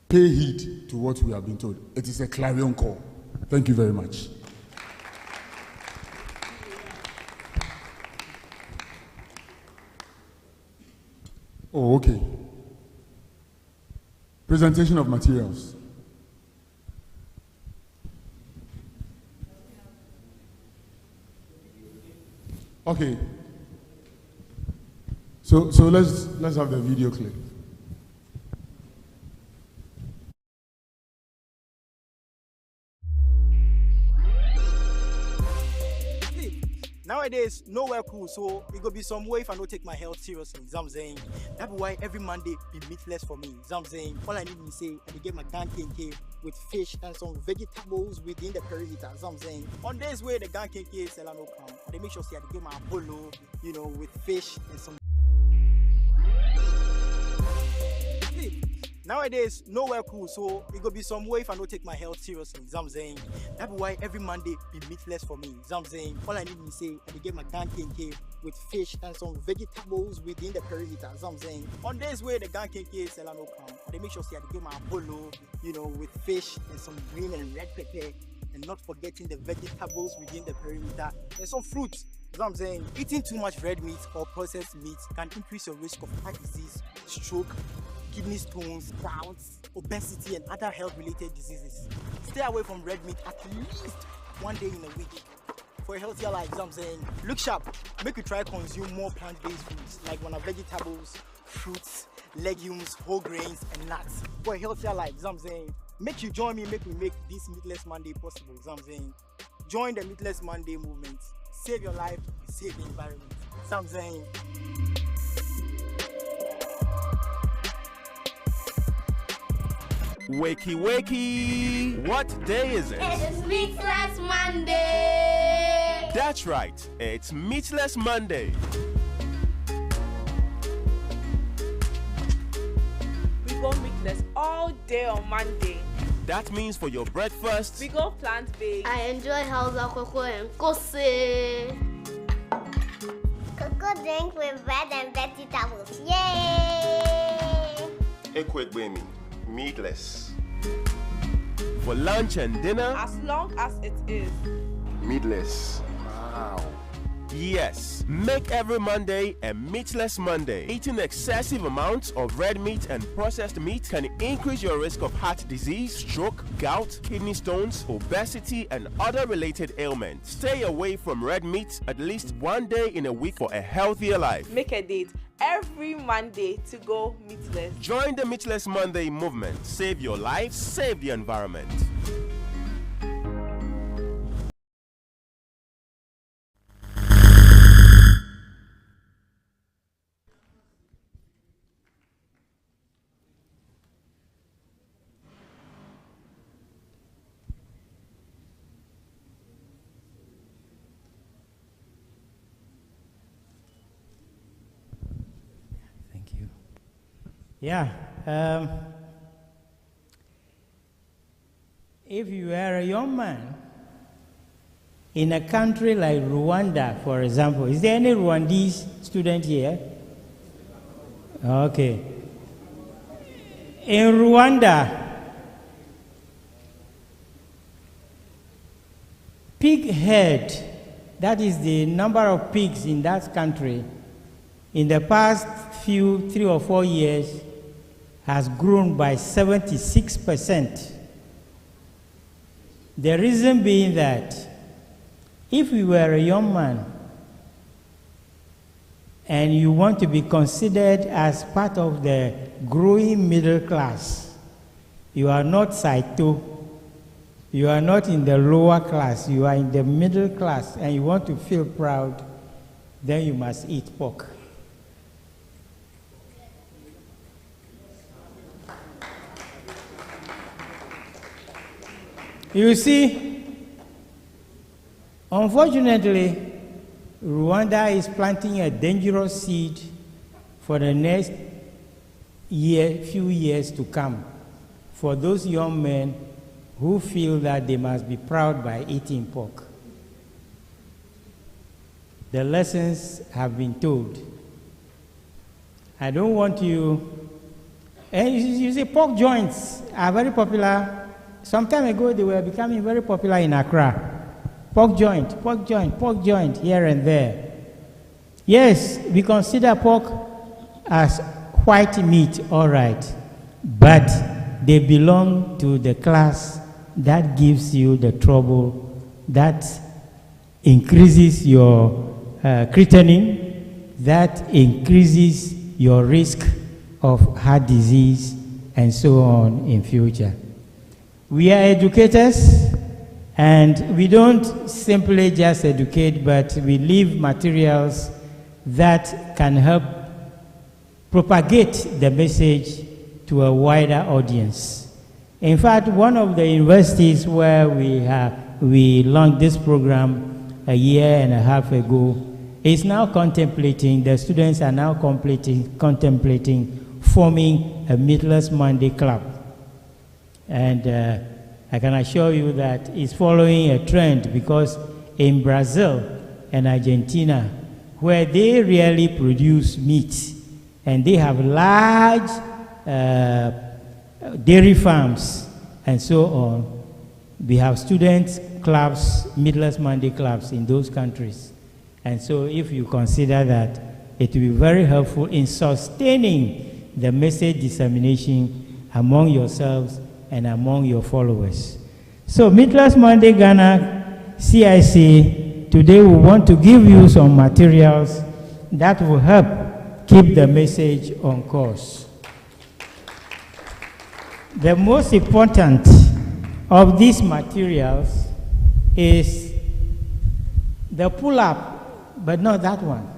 pay heed to what we have been told. It is a clarion call. Thank you very much. Oh, okay. Presentation of materials. Okay. So let's have the video clip. Nowadays, nowhere cool, so it go be some way if I don't take my health seriously. You know what I'm saying? That's why every Monday be meatless for me. You know what I'm saying? All I need to say, I get my gang KK with fish and some vegetables within the perimeter. You know what I'm saying? On days where the gang KK sell no come, they make sure I get my Apollo, with fish and some. Nowadays, nowhere cool, so it go be some way if I don't take my health seriously. You know what I'm saying? That's why every Monday be meatless for me. You know what I'm saying? All I need to say, I get my gang KK with fish and some vegetables within the perimeter. You know what I'm saying? On days where the gang KK sell no come, they make sure I get my Apollo, with fish and some green and red pepper, and not forgetting the vegetables within the perimeter and some fruits. You know what I'm saying? Eating too much red meat or processed meat can increase your risk of heart disease, stroke, kidney stones, gout, obesity, and other health-related diseases. Stay away from red meat at least one day in a week for a healthier life. You know what I'm saying? Look sharp. Make you try consume more plant-based foods like vegetables, fruits, legumes, whole grains, and nuts for a healthier life. You know what I'm saying? Make you join me. Make me make this Meatless Monday possible. You know what I'm saying? Join the Meatless Monday movement. Save your life, save the environment. You know what I'm saying? Wakey, wakey! What day is it? It's Meatless Monday! That's right, it's Meatless Monday. We go meatless all day on Monday. That means for your breakfast, we go plant-based. I enjoy Hausa cocoa and kose. Cocoa drink with bread and vegetables. Yay! Ekwegbemi. Meatless. For lunch and dinner, as long as it is meatless. Wow. Yes, make every Monday a Meatless Monday. Eating excessive amounts of red meat and processed meat can increase your risk of heart disease, stroke, gout, kidney stones, obesity, and other related ailments. Stay away from red meat at least one day in a week for a healthier life. Make a date every Monday to go meatless. Join the Meatless Monday movement. Save your life, save the environment. Yeah. If you are a young man in a country like Rwanda, for example, is there any Rwandese student here? Okay. In Rwanda, pig herd, that is the number of pigs in that country, in the past 3 or 4 years, has grown by 76%. The reason being that if you were a young man and you want to be considered as part of the growing middle class, you are not Saito, you are not in the lower class, you are in the middle class, and you want to feel proud, then you must eat pork. You see, unfortunately, Rwanda is planting a dangerous seed for the next few years to come for those young men who feel that they must be proud by eating pork. The lessons have been told. I don't want you, and you see, pork joints are very popular. Some time ago, they were becoming very popular in Accra. Pork joint, pork joint, pork joint, here and there. Yes, we consider pork as white meat, all right, but they belong to the class that gives you the trouble, that increases your creatinine, that increases your risk of heart disease, and so on in future. We are educators, and we don't simply just educate, but we leave materials that can help propagate the message to a wider audience. In fact, one of the universities where we launched this program a year and a half ago is now contemplating, the students are now contemplating forming a Meatless Monday Club. And I can assure you that it's following a trend, because in Brazil and Argentina, where they really produce meat, and they have large dairy farms and so on, we have student clubs, Meatless Monday clubs in those countries. And so if you consider that, it will be very helpful in sustaining the message dissemination among yourselves and among your followers. So Meatless Monday Ghana CIC, today we want to give you some materials that will help keep the message on course. The most important of these materials is the pull-up, but not that one.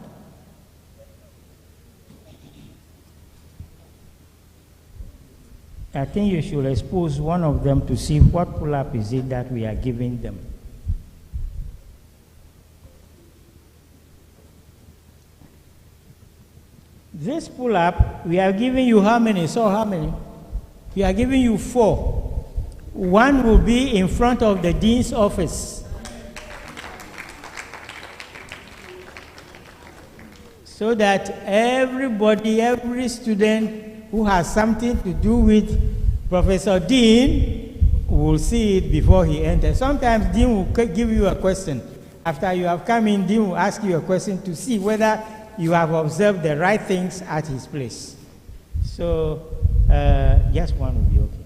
I think you should expose one of them to see what pull-up is it that we are giving them. This pull-up, we are giving you how many? So how many? We are giving you 4. One will be in front of the dean's office. So that everybody, every student who has something to do with Professor Dean will see it before he enters. Sometimes Dean will give you a question. After you have come in, Dean will ask you a question to see whether you have observed the right things at his place. So just one will be okay.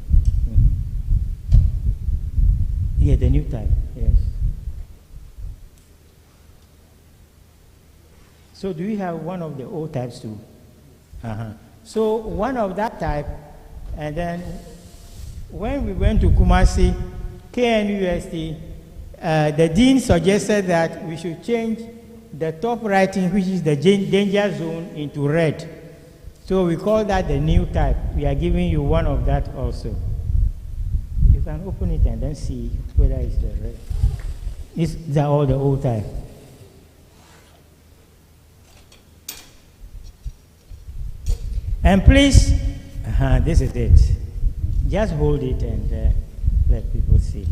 Yeah, the new type, yes. So do we have one of the old types too? So one of that type, and then when we went to Kumasi, KNUST, the dean suggested that we should change the top writing, which is the danger zone, into red. So we call that the new type. We are giving you one of that also. You can open it and then see whether it's the red. These are all the old type. And please, This is it. Just hold it and let people see.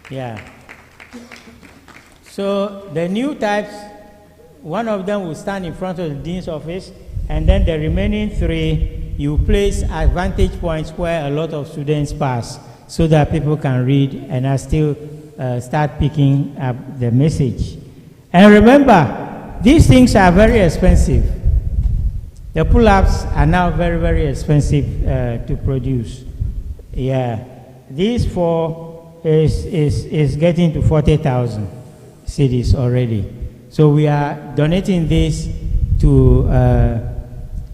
Yeah. So the new types, one of them will stand in front of the dean's office, and then the remaining 3 you place at vantage points where a lot of students pass, so that people can read and are still start picking up the message. And remember, these things are very expensive. The pull-ups are now very, very expensive to produce. Yeah, these 4 is getting to 40,000 cedis already. So we are donating this to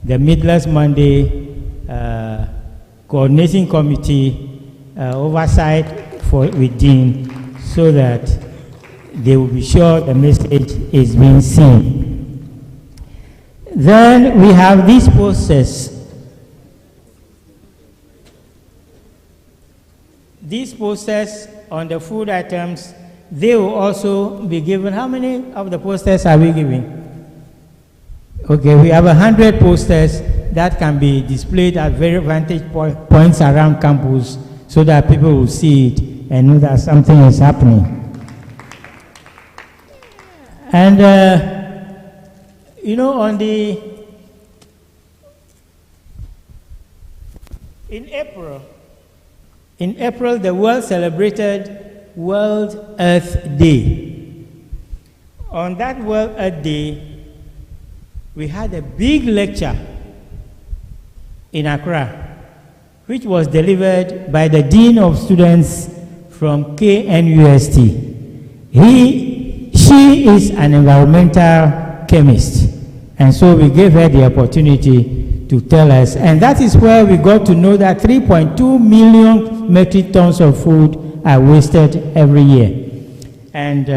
the Meatless Monday Coordinating Committee oversight with Dean, so that they will be sure the message is being seen. Then we have these posters. These posters on the food items, they will also be given. How many of the posters are we giving? Okay, we have 100 posters that can be displayed at very vantage points around campus, so that people will see it and know that something is happening. And you know, in April, the world celebrated World Earth Day. On that World Earth Day, we had a big lecture in Accra, which was delivered by the Dean of Students from KNUST. She is an environmental chemist, and so we gave her the opportunity to tell us, and that is where we got to know that 3.2 million metric tons of food are wasted every year. And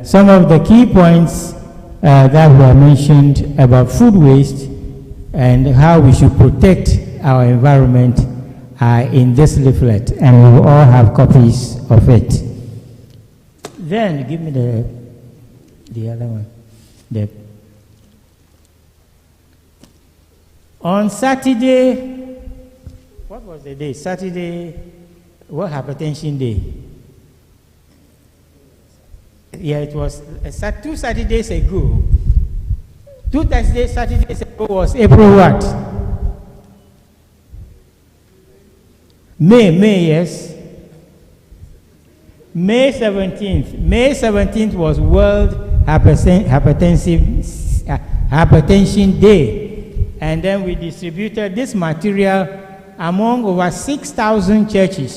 some of the key points that were mentioned about food waste and how we should protect our environment are in this leaflet, and we will all have copies of it. Then give me the other one. On Saturday, what was the day? Saturday, what Hypertension Day? Yeah, it was 2 Saturdays ago. 2 Saturdays ago was April what? May, yes. May 17th. May 17th was World Hypertension Day. And then we distributed this material among over 6,000 church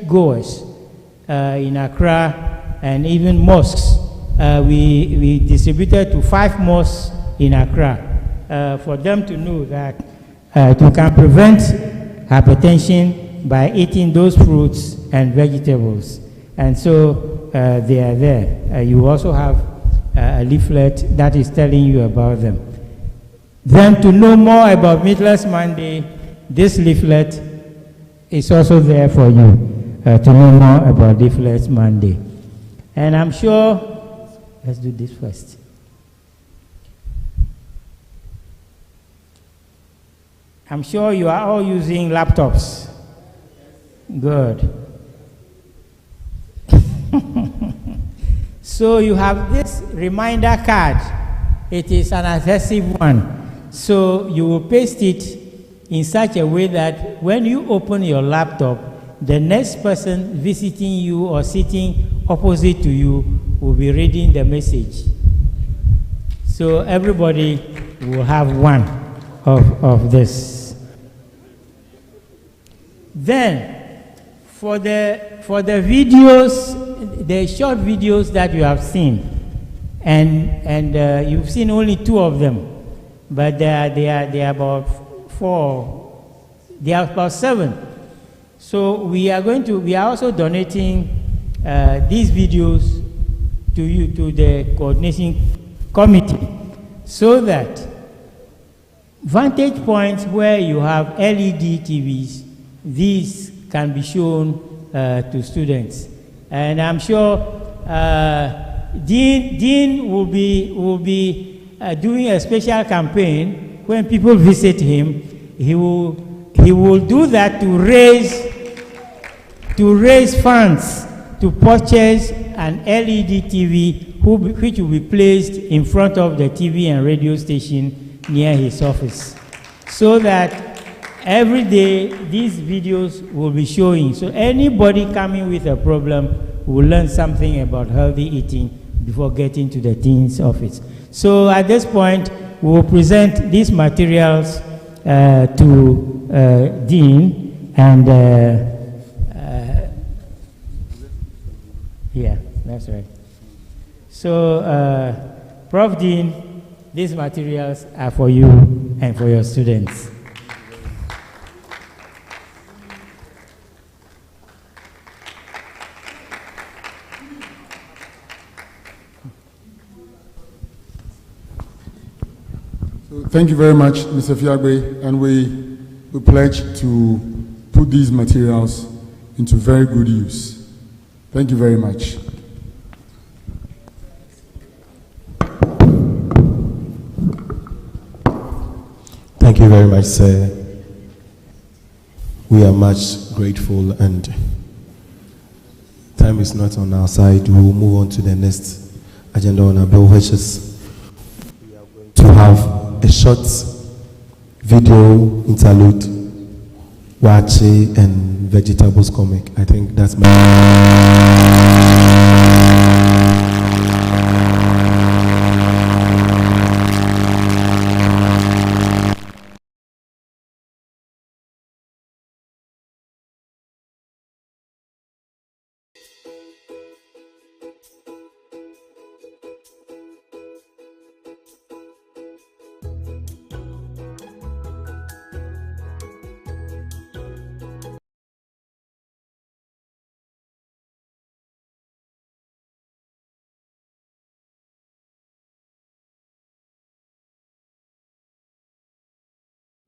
goers in Accra, and even mosques. We distributed to 5 mosques in Accra for them to know that you can prevent hypertension by eating those fruits and vegetables. And so they are there. You also have a leaflet that is telling you about them. Then to know more about Meatless Monday, this leaflet is also there for you to know more about Meatless Monday. And I'm sure, let's do this first. I'm sure you are all using laptops. Good. So you have this reminder card. It is an adhesive one. So you will paste it in such a way that when you open your laptop, the next person visiting you or sitting opposite to you will be reading the message. So everybody will have one of this. Then, for the videos, the short videos that you have seen, and you've seen only 2 of them, but they are about 4. They are about 7. So we are also donating these videos to you, to the coordinating committee, so that vantage points where you have LED TVs, these can be shown to students. And I'm sure Dean will be doing a special campaign. When people visit him, he will do that to raise funds to purchase an LED TV which will be placed in front of the TV and radio station near his office, so that every day these videos will be showing. So anybody coming with a problem will learn something about healthy eating before getting to the dean's office. So at this point, we will present these materials to Dean, and yeah, that's right. So, Prof. Dean, these materials are for you and for your students. So thank you very much, Mr. Fiagbe, and we pledge to put these materials into very good use. Thank you very much. Thank you very much, sir. We are much grateful, and time is not on our side. We will move on to the next agenda on our bill, which is we are going to have a short video interlude, Wache and Vegetables comic. I think that's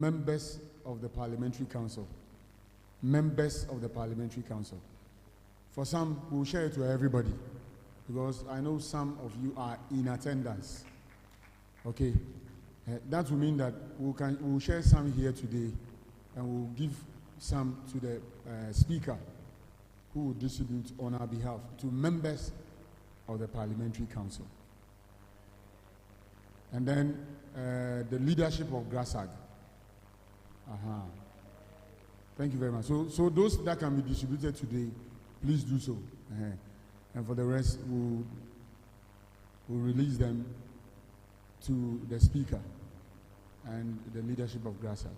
Members of the Parliamentary Council. Members of the Parliamentary Council. For some, we'll share it to everybody, because I know some of you are in attendance. Okay, that will mean that we'll share some here today, and we'll give some to the Speaker, who will distribute on our behalf to members of the Parliamentary Council. And then the leadership of GRASAG. Thank you very much. So those that can be distributed today, please do so. And for the rest, we'll release them to the Speaker and the leadership of GRASAG.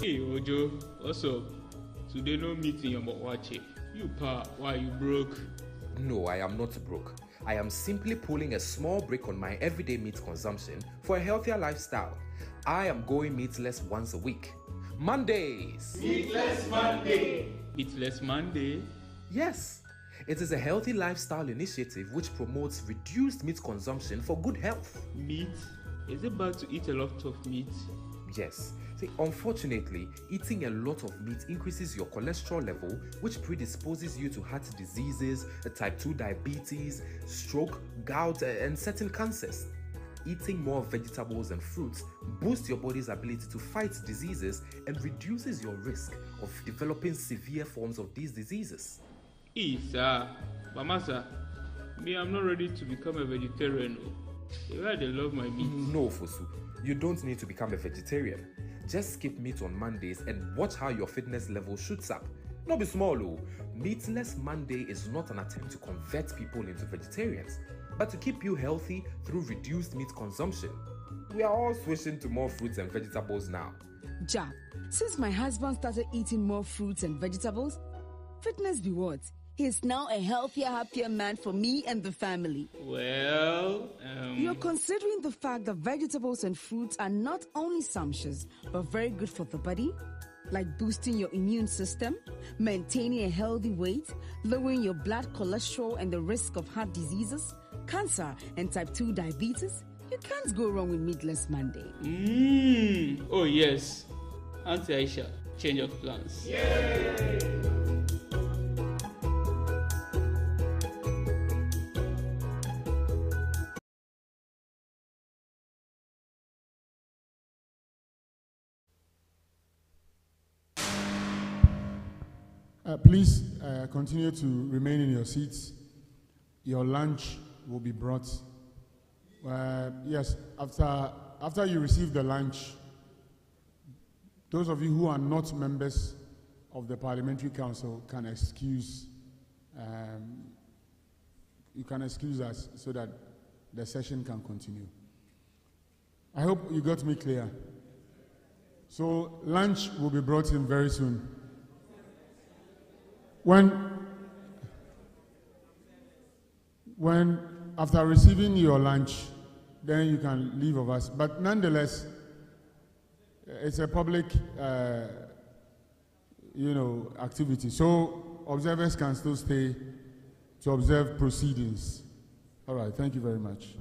Hey Ojo, what's up? Today no meeting about Wache. You pa, why you broke? No, I am not broke. I am simply pulling a small break on my everyday meat consumption for a healthier lifestyle. I am going meatless once a week. Mondays! Meatless Monday! Meatless Monday? Yes! It is a healthy lifestyle initiative which promotes reduced meat consumption for good health. Meat? Is it bad to eat a lot of meat? Yes. See, unfortunately, eating a lot of meat increases your cholesterol level, which predisposes you to heart diseases, type 2 diabetes, stroke, gout, and certain cancers. Eating more vegetables and fruits boosts your body's ability to fight diseases and reduces your risk of developing severe forms of these diseases. Sir, Mama, sir, me, I'm not ready to become a vegetarian. The way they love my meat. No, Fosu, you don't need to become a vegetarian. Just skip meat on Mondays and watch how your fitness level shoots up. Not be small, oh. Meatless Monday is not an attempt to convert people into vegetarians, but to keep you healthy through reduced meat consumption. We are all switching to more fruits and vegetables now. Ja, since my husband started eating more fruits and vegetables, fitness be what? He's now a healthier, happier man for me and the family. Well, You're considering the fact that vegetables and fruits are not only sumptuous, but very good for the body, like boosting your immune system, maintaining a healthy weight, lowering your blood cholesterol and the risk of heart diseases, cancer, and type 2 diabetes, you can't go wrong with Meatless Monday. Oh yes. Auntie Aisha, change of plans. Yay! Please continue to remain in your seats. Your lunch will be brought. Yes, after you receive the lunch, those of you who are not members of the Parliamentary Council can excuse. You can excuse us so that the session can continue. I hope you got me clear. So lunch will be brought in very soon. When after receiving your lunch, then you can leave of us. But nonetheless, it's a public, activity. So observers can still stay to observe proceedings. All right. Thank you very much.